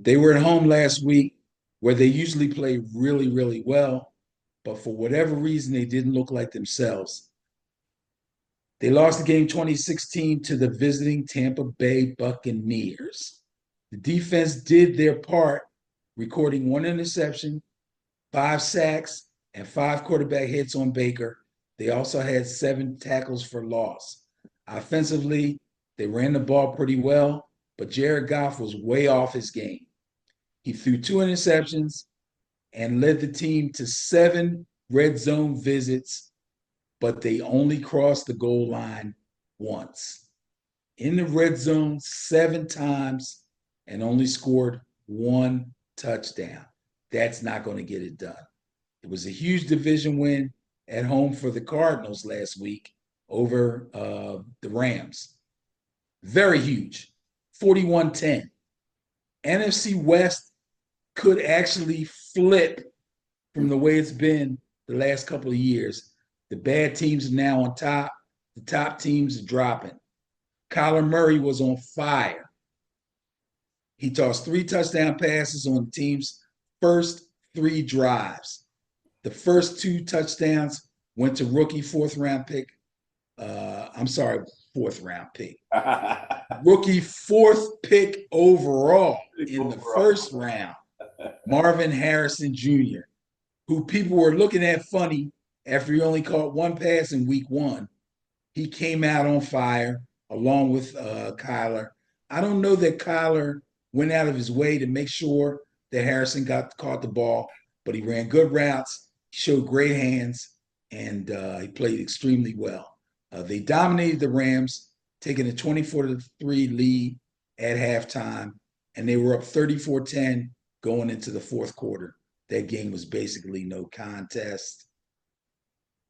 They were at home last week where they usually play really, really well. But for whatever reason, they didn't look like themselves. They lost the game 2016 to the visiting Tampa Bay Buccaneers. The defense did their part, recording 1 interception, 5 sacks, and 5 quarterback hits on Baker. They also had 7 tackles for loss. Offensively, they ran the ball pretty well. but Jared Goff was way off his game. He threw 2 interceptions and led the team to 7 red zone visits, but they only crossed the goal line once. In the red zone 7 times and only scored 1 touchdown. That's not going to get it done. It was a huge division win at home for the Cardinals last week over the Rams. Very huge, 41-10. NFC West could actually flip from the way it's been the last couple of years. The bad teams are now on top. The top teams are dropping. Kyler Murray was on fire. He tossed 3 touchdown passes on the team's first 3 drives. The first 2 touchdowns went to rookie 4th-round pick. Rookie 4th pick overall in the first round, Marvin Harrison Jr., who people were looking at funny after he only caught 1 pass in week 1. He came out on fire along with Kyler. I don't know that Kyler went out of his way to make sure that Harrison caught the ball, but he ran good routes, showed great hands, and he played extremely well. They dominated the Rams, taking a 24-3 lead at halftime, and they were up 34-10 going into the 4th quarter. That game was basically no contest.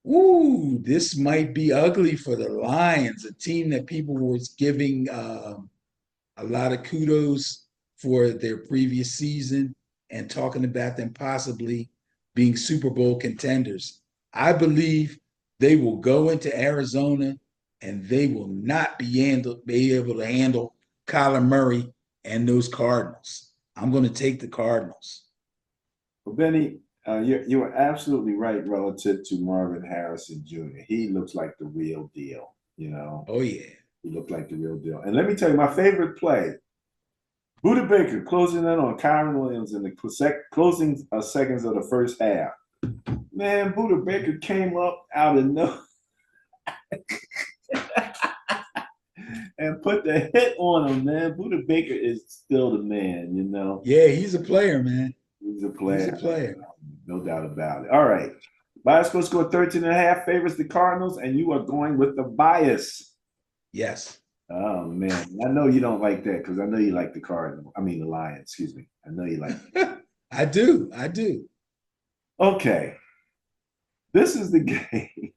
Ooh, this might be ugly for the Lions, a team that people were giving a lot of kudos for their previous season and talking about them possibly being Super Bowl contenders. I believe they will go into Arizona and they will not be able to handle Kyler Murray and those Cardinals. I'm going to take the Cardinals. Well, Benny, you were absolutely right relative to Marvin Harrison Jr. He looks like the real deal, you know. Oh, yeah. He looked like the real deal. And let me tell you, my favorite play, Buda Baker closing in on Kyron Williams in the closing seconds of the first half. Man, Buda Baker came up out of no and put the hit on him, man. Buda Baker is still the man, you know. Yeah, he's a player, man. He's a player. He's a player. No doubt about it. All right. Bias score 13.5 favors the Cardinals, and you are going with the bias. Yes. Oh, man. I know you don't like that because I know you like the Lions, excuse me. I know you like it. I do. Okay. This is the game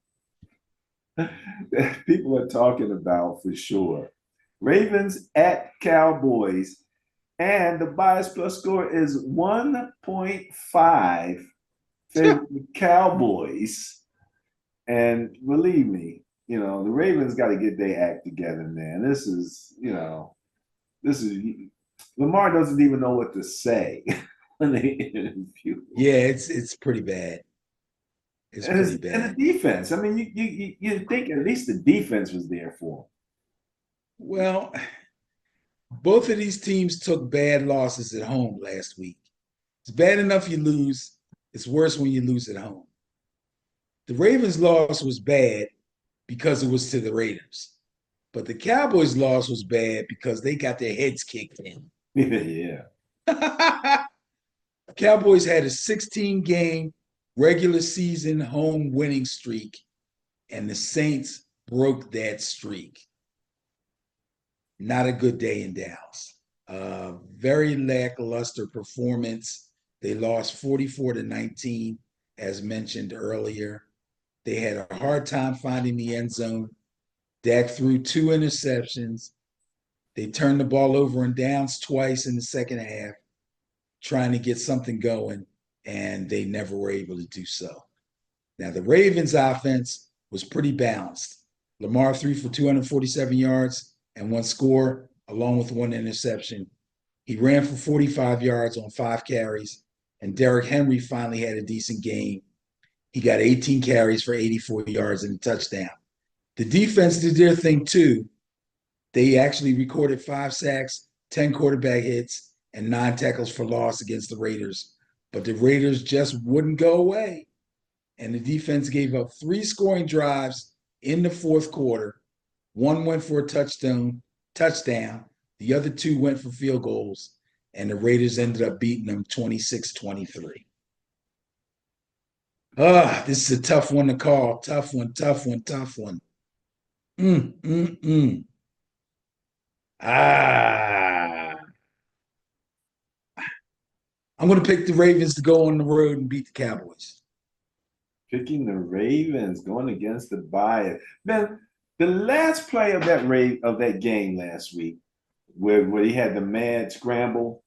that people are talking about for sure. Ravens at Cowboys, and the bias plus score is 1.5 favor the Cowboys. And believe me, you know, the Ravens got to get their act together, man. This is Lamar doesn't even know what to say when they interview. Yeah, it's pretty bad. It's pretty bad. And the defense. I mean, you think at least the defense was there for him. Well, both of these teams took bad losses at home last week. It's bad enough you lose. It's worse when you lose at home. The Ravens' loss was bad because it was to the Raiders. But the Cowboys' loss was bad because they got their heads kicked in. Yeah. Cowboys had a 16-game regular season home winning streak, and the Saints broke that streak. Not a good day in Dallas. Very lackluster performance. They lost 44-19, as mentioned earlier. They had a hard time finding the end zone. Dak threw 2 interceptions. They turned the ball over in downs twice in the second half, trying to get something going, and they never were able to do so. Now, the Ravens' offense was pretty balanced. Lamar threw for 247 yards and 1 score, along with 1 interception. He ran for 45 yards on 5 carries, and Derrick Henry finally had a decent game. He got 18 carries for 84 yards and a touchdown. The defense did their thing too. They actually recorded 5 sacks, 10 quarterback hits, and 9 tackles for loss against the Raiders. But the Raiders just wouldn't go away. And the defense gave up 3 scoring drives in the 4th quarter. 1 went for a touchdown, The other two went for field goals, and the Raiders ended up beating them 26-23. This is a tough one to call. Tough one, tough one, tough one. Mm, mm, mm. Ah, I'm going to pick the Ravens to go on the road and beat the Cowboys. Picking the Ravens, going against the bias. Man, the last play of that game last week, where he had the mad scramble,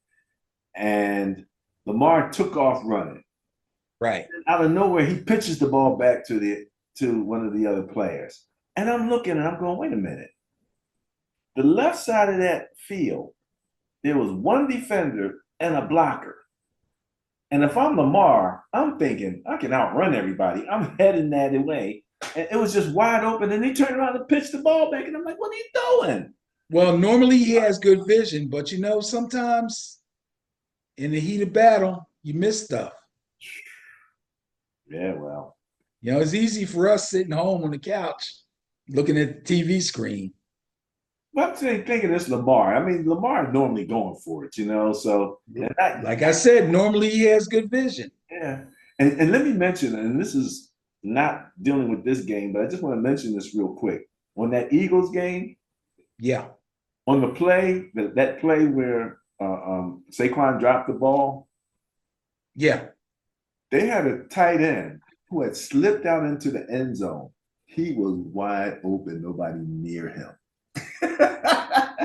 and Lamar took off running. Right. Out of nowhere, he pitches the ball back to one of the other players. And I'm looking and I'm going, wait a minute. The left side of that field, there was one defender and a blocker. And if I'm Lamar, I'm thinking I can outrun everybody. I'm heading that way. And it was just wide open. And he turned around and pitched the ball back. And I'm like, what are you doing? Well, normally he has good vision, but sometimes in the heat of battle, you miss stuff. Yeah, well. It's easy for us sitting home on the couch looking at the TV screen. Well, I'm thinking it's Lamar. I mean, Lamar is normally going for it, so like I said, normally he has good vision. Yeah. And let me mention, and this is not dealing with this game, but I just want to mention this real quick. On that Eagles game, yeah, on the play, that play where Saquon dropped the ball, yeah, they had a tight end who had slipped out into the end zone. He was wide open, nobody near him.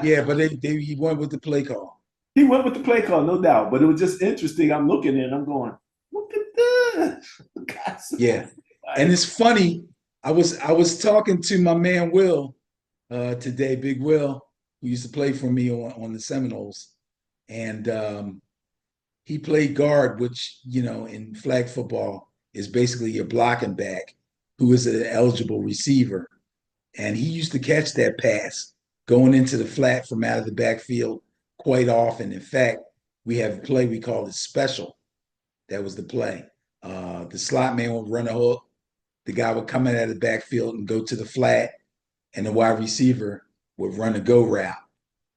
Yeah, but he went with the play call. He went with the play call, no doubt. But it was just interesting. I'm looking and I'm going, look at this. Yeah. And it's funny. I was talking to my man Will today, Big Will, who used to play for me on the Seminoles. And he played guard, which, in flag football is basically your blocking back, who is an eligible receiver. And he used to catch that pass going into the flat from out of the backfield quite often. In fact, we have a play we call it special. That was the play. The slot man would run a hook. The guy would come in out of the backfield and go to the flat, and the wide receiver would run a go route.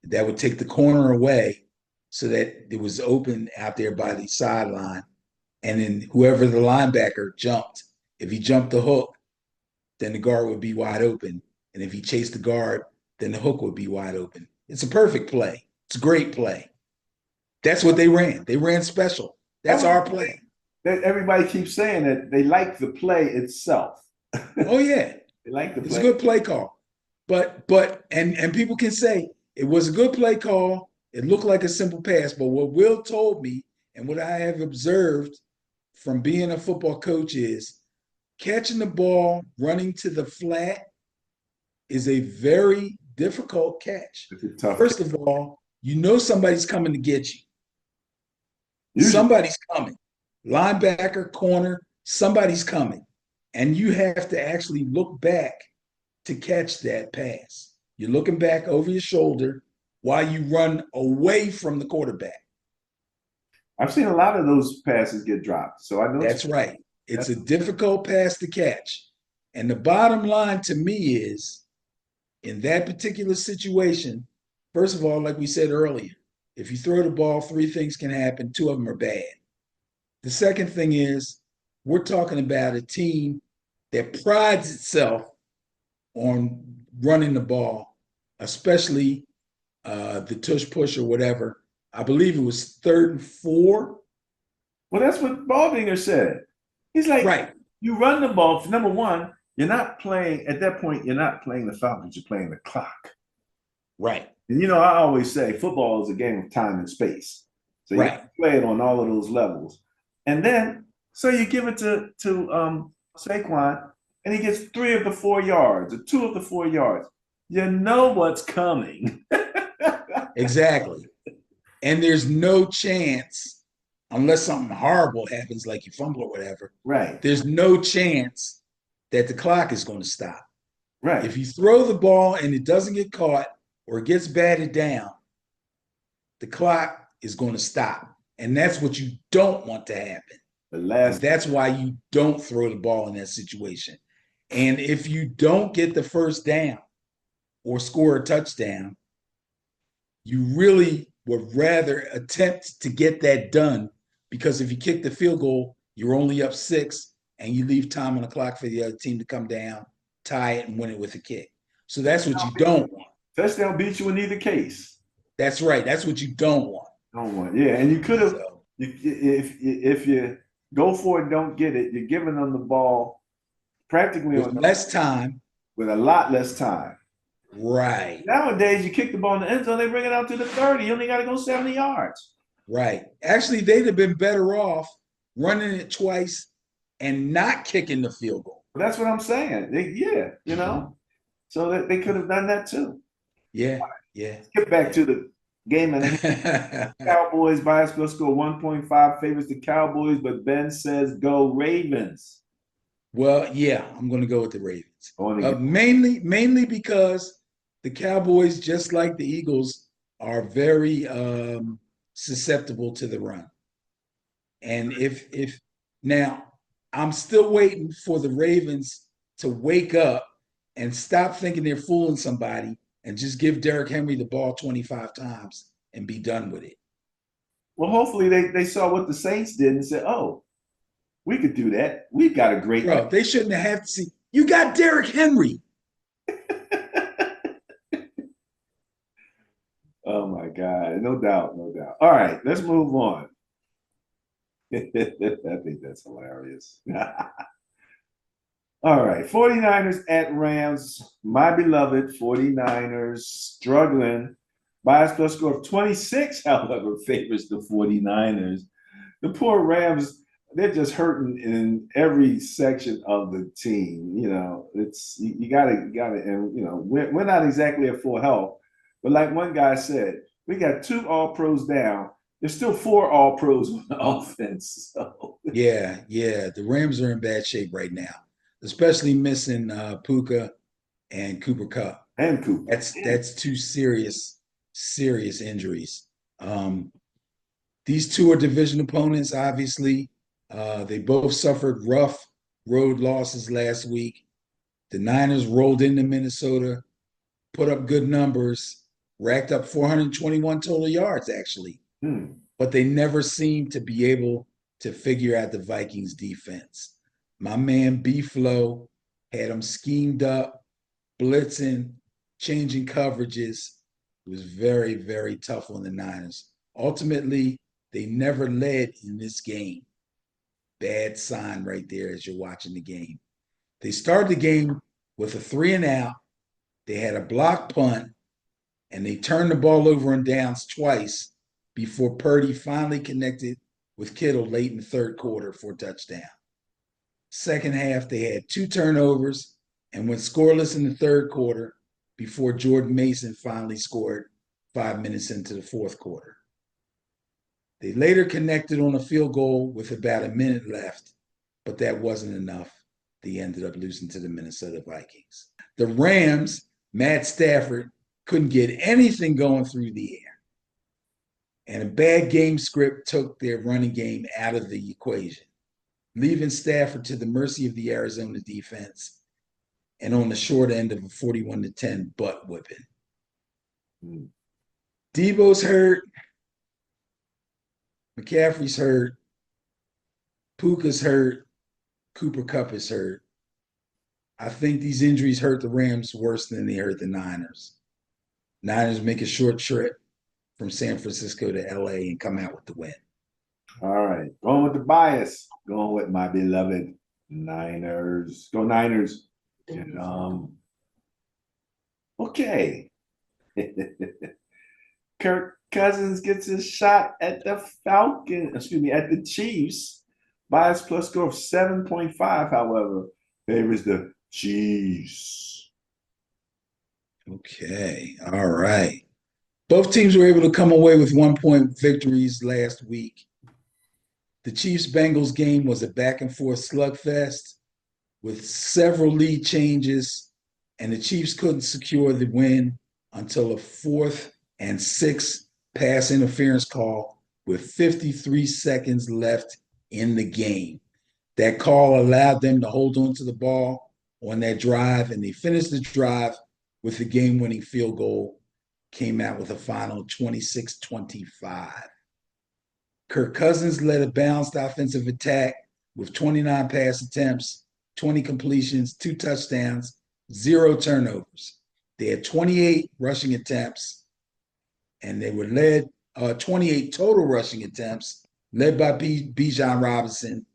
That would take the corner away so that it was open out there by the sideline. And then whoever the linebacker jumped, if he jumped the hook, then the guard would be wide open. And if he chased the guard, then the hook would be wide open. It's a perfect play. It's a great play. That's what they ran. They ran special. That's our play. Everybody keeps saying that they like the play itself. Oh, yeah. They like the play. It's a good play call. But people can say it was a good play call. It looked like a simple pass. But what Will told me and what I have observed from being a football coach is catching the ball, running to the flat is a very difficult catch. It's a tough First catch. of all, somebody's coming to get you. Usually. Somebody's coming. Linebacker, corner, somebody's coming. And you have to actually look back to catch that pass. You're looking back over your shoulder while you run away from the quarterback. I've seen a lot of those passes get dropped. So I know that's right. It's a difficult pass to catch. And the bottom line to me is, in that particular situation, first of all, like we said earlier, if you throw the ball, 3 things can happen. 2 of them are bad. The second thing is, we're talking about a team that prides itself on running the ball, especially the tush push or whatever. I believe it was 3rd and 4. Well, that's what Baldinger said. He's like, right. You run the ball. For number one, you're not playing, at that point, you're not playing the Falcons, you're playing the clock. Right. And I always say football is a game of time and space. So you have to play it on all of those levels. And then, so you give it to Saquon, and he gets 3 of the 4 yards, or 2 of the 4 yards. You know what's coming. Exactly. And there's no chance, unless something horrible happens, like you fumble or whatever. Right. There's no chance that the clock is going to stop. Right. If you throw the ball and it doesn't get caught or it gets batted down, the clock is going to stop. And that's what you don't want to happen. That's why you don't throw the ball in that situation. And if you don't get the first down or score a touchdown, you really would rather attempt to get that done, because if you kick the field goal, you're only up 6 and you leave time on the clock for the other team to come down, tie it, and win it with a kick. So that's what you don't want. Touchdown beats you in either case. That's right. That's what you don't want. Don't want, yeah. And you could have, So, if you go for it, don't get it, you're giving them the ball practically with on less time. with a lot less time. Right. Nowadays, you kick the ball in the end zone, they bring it out to the 30. You only got to go 70 yards. Right. Actually, they'd have been better off running it twice and not kicking the field goal. That's what I'm saying. So that they could have done that too. Yeah. Yeah. Let's get back to the game. And Cowboys bias plus score 1.5 favors the Cowboys, but Ben says go Ravens. Well, yeah, I'm going to go with the Ravens. Oh, Mainly because the Cowboys, just like the Eagles, are very susceptible to the run. And if now I'm still waiting for the Ravens to wake up and stop thinking they're fooling somebody and just give Derrick Henry the ball 25 times and be done with it. Well, hopefully they saw what the Saints did and said, oh, we could do that. We've got a great. Bro, they shouldn't have to see. You got Derrick Henry. Oh my God. No doubt. No doubt. All right, let's move on. I think that's hilarious. All right, 49ers at Rams. My beloved 49ers struggling. Bias plus score of 26, however, favors the 49ers. The poor Rams, they're just hurting in every section of the team. It's you gotta, and we're not exactly at full health, but like one guy said, we got 2 all pros down. There's still 4 all pros on the offense. So Yeah. The Rams are in bad shape right now, especially missing Puka and Cooper Kupp. and Cooper. That's 2 serious injuries. These 2 are division opponents, obviously. They both suffered rough road losses last week. The Niners rolled into Minnesota, put up good numbers, racked up 421 total yards, actually. But they never seemed to be able to figure out the Vikings defense. My man B-Flow had them schemed up, blitzing, changing coverages. It was very, very tough on the Niners. Ultimately, they never led in this game. Bad sign right there as you're watching the game. They started the game with a 3-and-out. They had a block punt, and they turned the ball over on downs twice before Purdy finally connected with Kittle late in the third quarter for a touchdown. Second half, they had 2 turnovers and went scoreless in the third quarter before Jordan Mason finally scored 5 minutes into the fourth quarter. They later connected on a field goal with about a minute left, but that wasn't enough. They ended up losing to the Minnesota Vikings. The Rams, Matt Stafford, couldn't get anything going through the air. And a bad game script took their running game out of the equation, leaving Stafford to the mercy of the Arizona defense and on the short end of a 41-10 butt whipping. Debo's hurt. McCaffrey's hurt. Puka's hurt. Cooper Kupp is hurt. I think these injuries hurt the Rams worse than they hurt the Niners. Niners make a short trip from San Francisco to LA and come out with the win. All right. Going with the bias. Going with my beloved Niners. Go Niners. And, okay. Kirk Cousins gets his shot at the at the Chiefs. Bias plus score of 7.5, however, favors the Chiefs. Okay. All right. Both teams were able to come away with 1-point victories last week. The Chiefs-Bengals game was a back-and-forth slugfest with several lead changes, and the Chiefs couldn't secure the win until a 4th and 6 pass interference call with 53 seconds left in the game. That call allowed them to hold on to the ball on that drive, and they finished the drive with the game-winning field goal, came out with a final 26-25. Kirk Cousins led a balanced offensive attack with 29 pass attempts, 20 completions, 2 touchdowns, 0 turnovers. They had 28 rushing attempts, and they were led 28 total rushing attempts, led by Bijan Robinson,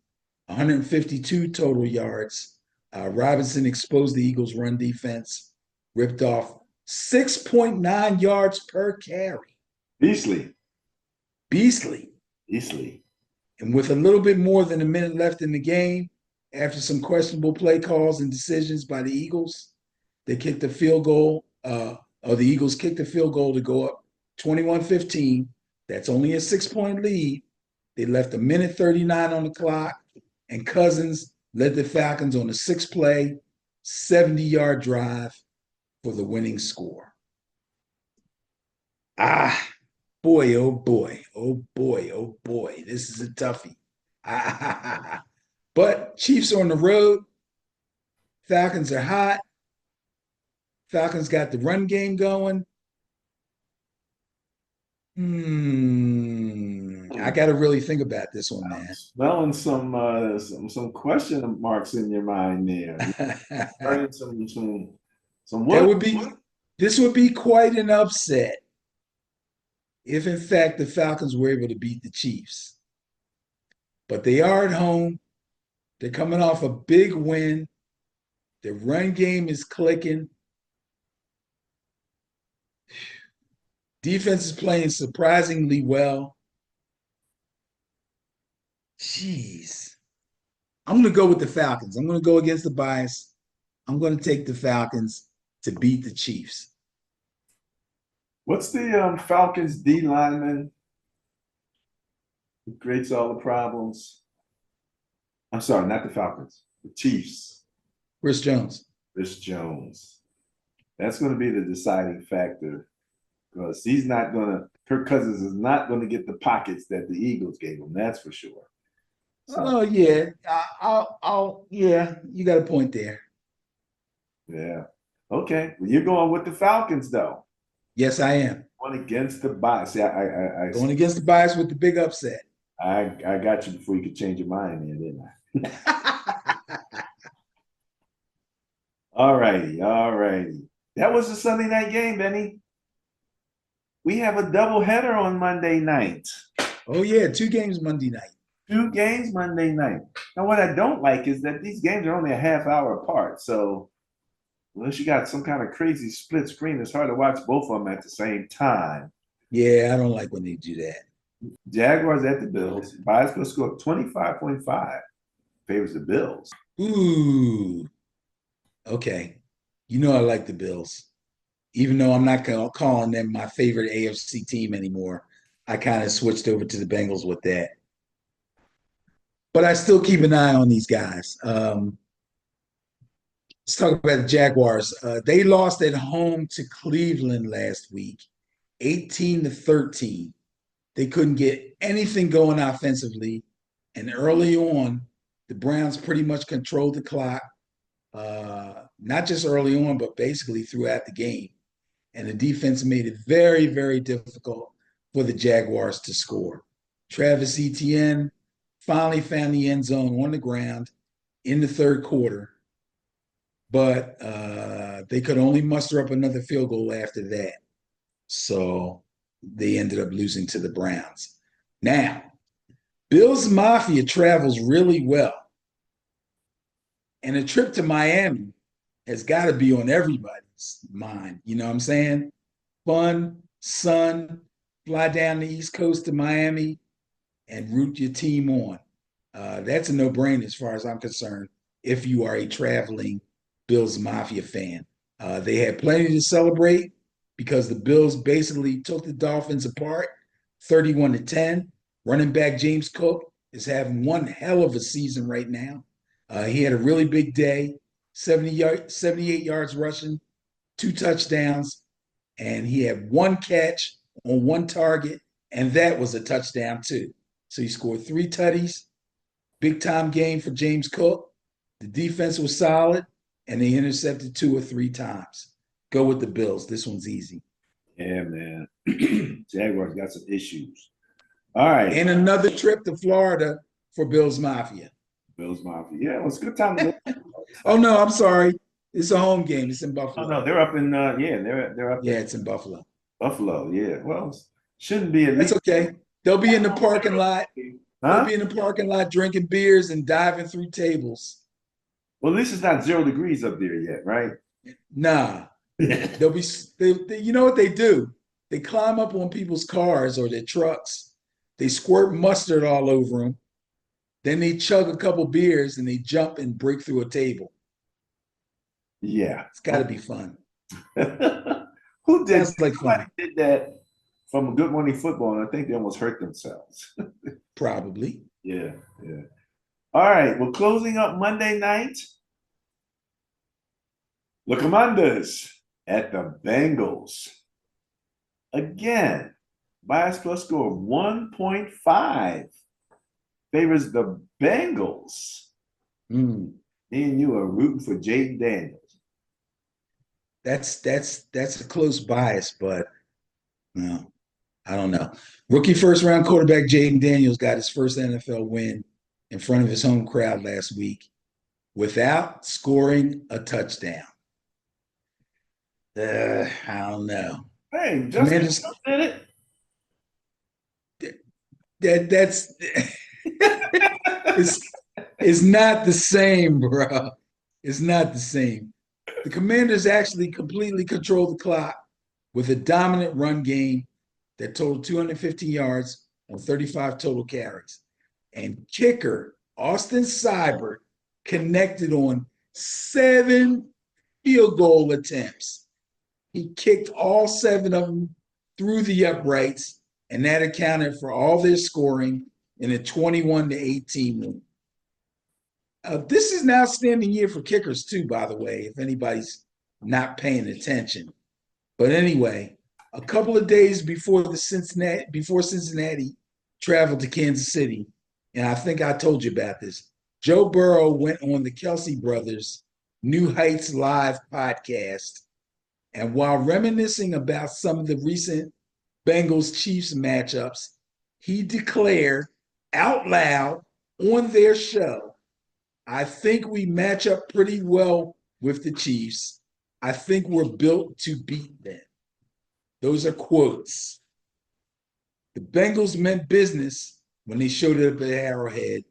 152 total yards. Robinson exposed the Eagles' run defense, ripped off 6.9 yards per carry. Beasley. Beasley. Beasley. And with a little bit more than a minute left in the game, after some questionable play calls and decisions by the Eagles, they kicked a field goal, or the Eagles kicked a field goal to go up 21-15. That's only a 6-point lead. They left a minute 39 on the clock, and Cousins led the Falcons on a 6-play, 70-yard drive for the winning score. Boy, oh boy, oh boy, oh boy. This is a toughie. But Chiefs are on the road. Falcons are hot. Falcons got the run game going. I got to really think about this one, man. Smelling some question marks in your mind there. Burning some wood. This would be quite an upset if in fact the Falcons were able to beat the Chiefs. But they are at home. They're coming off a big win. Their run game is clicking. Defense is playing surprisingly well. Jeez. I'm going to go with the Falcons. I'm going to go against the bias. I'm going to take the Falcons to beat the Chiefs. What's the Falcons D lineman who creates all the problems? I'm sorry, not the Falcons, the Chiefs. Chris Jones. Chris Jones. That's going to be the deciding factor because he's not going to, Kirk Cousins is not going to get the pockets that the Eagles gave him. That's for sure. So, oh, yeah. Yeah, you got a point there. Yeah. Okay. Well, you're going with the Falcons, though. Yes, I am. Going against the bias. See, I going against the bias with the big upset. I got you before you could change your mind there, didn't I? All righty. That was a Sunday night game, Benny. We have a doubleheader on Monday night. Oh, yeah, 2 games Monday night. 2 games Monday night. Now, what I don't like is that these games are only a half hour apart. So unless you got some kind of crazy split screen, it's hard to watch both of them at the same time. Yeah, I don't like when they do that. Jaguars at the Bills. Bias going to score 25.5. Favors the Bills. Ooh. Okay. You know I like the Bills. Even though I'm not calling them my favorite AFC team anymore, I kind of switched over to the Bengals with that. But I still keep an eye on these guys. Let's talk about the Jaguars. They lost at home to Cleveland last week, 18-13. They couldn't get anything going offensively. And early on, the Browns pretty much controlled the clock, not just early on, but basically throughout the game. And the defense made it very, very difficult for the Jaguars to score. Travis Etienne finally found the end zone on the ground in the third quarter, but they could only muster up another field goal after that. So they ended up losing to the Browns. Now, Bills Mafia travels really well. And a trip to Miami has got to be on everybody's mind. You know what I'm saying? Fun, sun, fly down the East Coast to Miami and root your team on. That's a no-brainer as far as I'm concerned if you are a traveling Bills Mafia fan. They had plenty to celebrate because the Bills basically took the Dolphins apart 31-10. Running back James Cook is having one hell of a season right now. He had a really big day, 78 yards rushing, 2 touchdowns, and he had 1 catch on 1 target, and that was a touchdown too. So he scored 3 tutties, big-time game for James Cook. The defense was solid, and they intercepted 2 or 3 times. Go with the Bills. This one's easy. Yeah, man. Jaguars got some issues. All right. And another trip to Florida for Bills Mafia. Bills Mafia. Yeah, well, it's a good time to go. Oh no, I'm sorry. It's a home game. It's in Oh Buffalo. no, they're up in they're up Yeah, in it's in Buffalo. Buffalo. Yeah. Well, shouldn't be at That's least. okay. They'll be in the parking lot. They'll Huh? be in the parking lot drinking beers and diving through tables. Well, at least it's not 0 degrees up there yet, right? Nah, they'll be. You know what they do? They climb up on people's cars or their trucks. They squirt mustard all over them. Then they chug a couple beers and they jump and break through a table. Yeah. It's got to be fun. Who did Sounds like somebody fun. did that from a Good Morning Football, and I think they almost hurt themselves. Probably. Yeah, yeah. All right. Well, closing up Monday night, the Commanders at the Bengals. Again, bias plus score of 1.5 favors the Bengals. Mm. Me and you are rooting for Jaden Daniels. That's a close bias, but no, I don't know. Rookie first round quarterback Jaden Daniels got his first NFL win in front of his home crowd last week without scoring a touchdown. I don't know. Hey, Justin Commanders, did that's it. it's not the same, bro. It's not the same. The Commanders actually completely control the clock with a dominant run game that totaled 215 yards on 35 total carries. And kicker Austin Seibert connected on 7 field goal attempts. He kicked all 7 of them through the uprights, and that accounted for all their scoring in a 21-18 win. This is an outstanding year for kickers too, by the way, if anybody's not paying attention. But anyway, a couple of days before Cincinnati traveled to Kansas City, and I think I told you about this, Joe Burrow went on the Kelsey Brothers New Heights Live podcast. And while reminiscing about some of the recent Bengals Chiefs matchups, he declared out loud on their show, I think we match up pretty well with the Chiefs. I think we're built to beat them. Those are quotes. The Bengals meant business when they showed up at Arrowhead.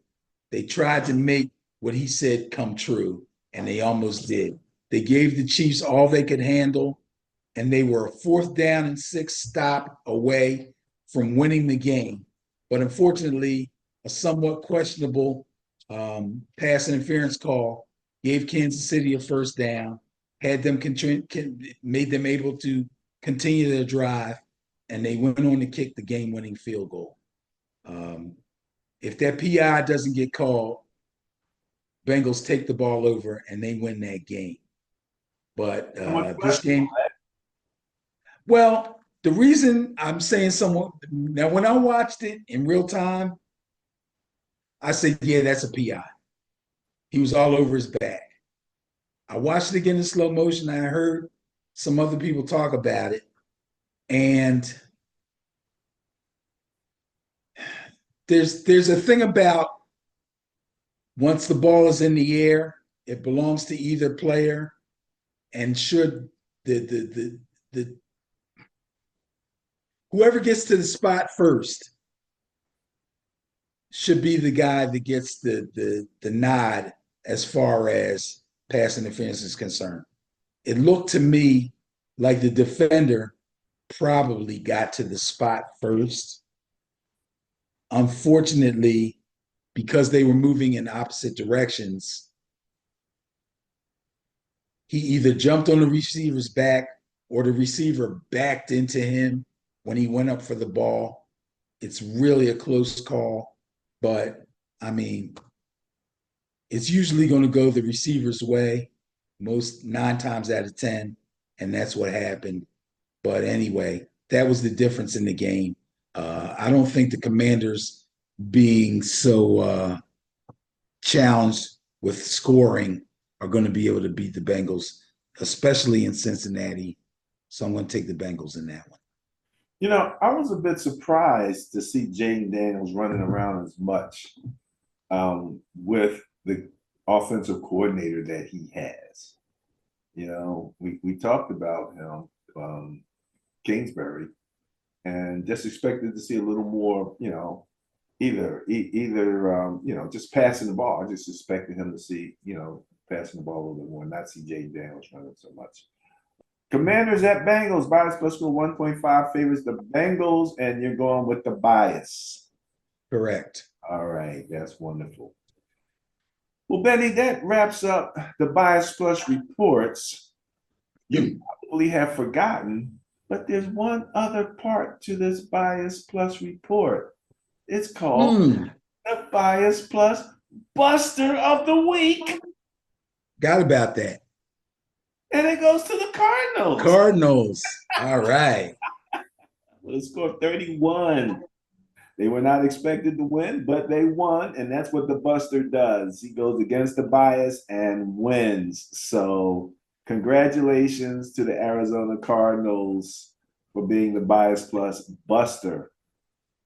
They tried to make what he said come true, and they almost did. They gave the Chiefs all they could handle, and they were a 4th down and 6 stop away from winning the game. But unfortunately, a somewhat questionable pass interference call gave Kansas City a first down, had them made them able to continue their drive, and they went on to kick the game-winning field goal. If that PI doesn't get called, Bengals take the ball over and they win that game. But this game, well, the reason I'm saying somewhat now, when I watched it in real time, I said, yeah, that's a PI. He was all over his back. I watched it again in slow motion. I heard some other people talk about it. And there's a thing about once the ball is in the air, it belongs to either player. And should the whoever gets to the spot first should be the guy that gets the nod as far as pass interference is concerned. It looked to me like the defender probably got to the spot first. Unfortunately, because they were moving in opposite directions, he either jumped on the receiver's back or the receiver backed into him when he went up for the ball. It's really a close call, but I mean, it's usually going to go the receiver's way, most 9 times out of 10, and that's what happened. But anyway, that was the difference in the game. I don't think the Commanders being so challenged with scoring are going to be able to beat the Bengals, especially in Cincinnati. So I'm going to take the Bengals in that one. You know, I was a bit surprised to see Jaden Daniels running around as much with the offensive coordinator that he has. You know, we talked about him, Kingsbury, and just expected to see a little more, you know, either you know, just passing the ball. I just expected him to see, you know, passing the ball a little bit more, not see Jaden Daniels running so much. Commanders at Bengals. Bias plus score 1.5 favors the Bengals, and you're going with the bias. Correct. All right, that's wonderful. Well, Benny, that wraps up the Bias Plus reports. You probably have forgotten, but there's one other part to this Bias Plus report. It's called the Bias Plus Buster of the Week. Got about that. And it goes to the Cardinals. Cardinals. All right. Well, it scored 31. They were not expected to win, but they won, and that's what the Buster does. He goes against the bias and wins. So, congratulations to the Arizona Cardinals for being the Bias Plus Buster.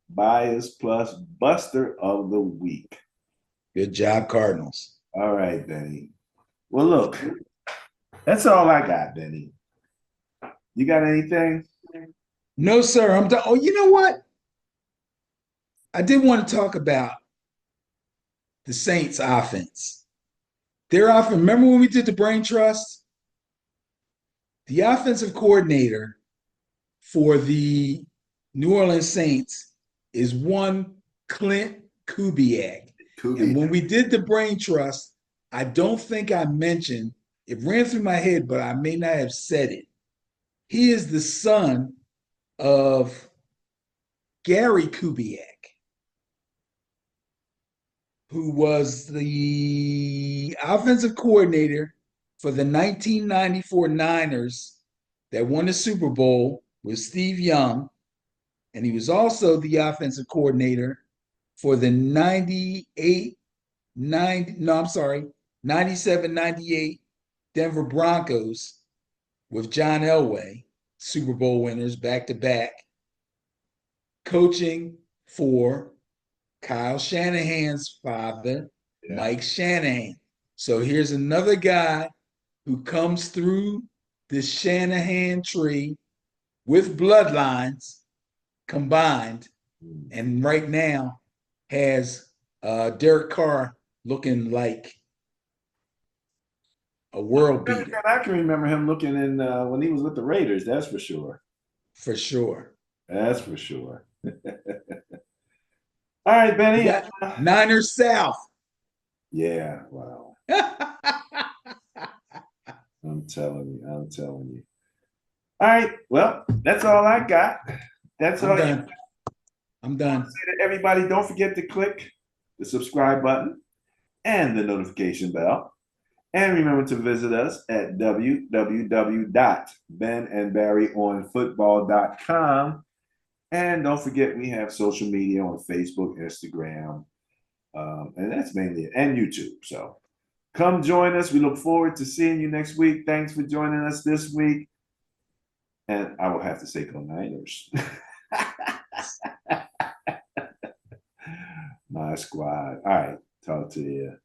Bias Plus Buster of the Week. Good job, Cardinals. All right, Benny. Well, look, that's all I got, Benny. You got anything? No, sir. I'm done. Oh, you know what? I did want to talk about the Saints offense. Their offense, remember when we did the brain trust? The offensive coordinator for the New Orleans Saints is one Clint Kubiak. And when we did the brain trust, I don't think I mentioned, it ran through my head, but I may not have said it. He is the son of Gary Kubiak, who was the offensive coordinator for the 1994 Niners that won the Super Bowl with Steve Young. And he was also the offensive coordinator for the 97, 98 Denver Broncos with John Elway, Super Bowl winners back to back, coaching for Kyle Shanahan's father, Mike Shanahan. So here's another guy who comes through the Shanahan tree with bloodlines combined, and right now has Derek Carr looking like a world beater. I can remember him looking in when he was with the Raiders. That's for sure. For sure. That's for sure. All right, Benny. Niners South. Yeah, wow. I'm telling you. I'm telling you. All right. Well, that's all I got. That's all. I'm done. Say to everybody, don't forget to click the subscribe button and the notification bell. And remember to visit us at www.benandbarryonfootball.com. And don't forget, we have social media on Facebook, Instagram, and that's mainly it, and YouTube. So come join us. We look forward to seeing you next week. Thanks for joining us this week. And I will have to say, go Niners. My squad. All right. Talk to you.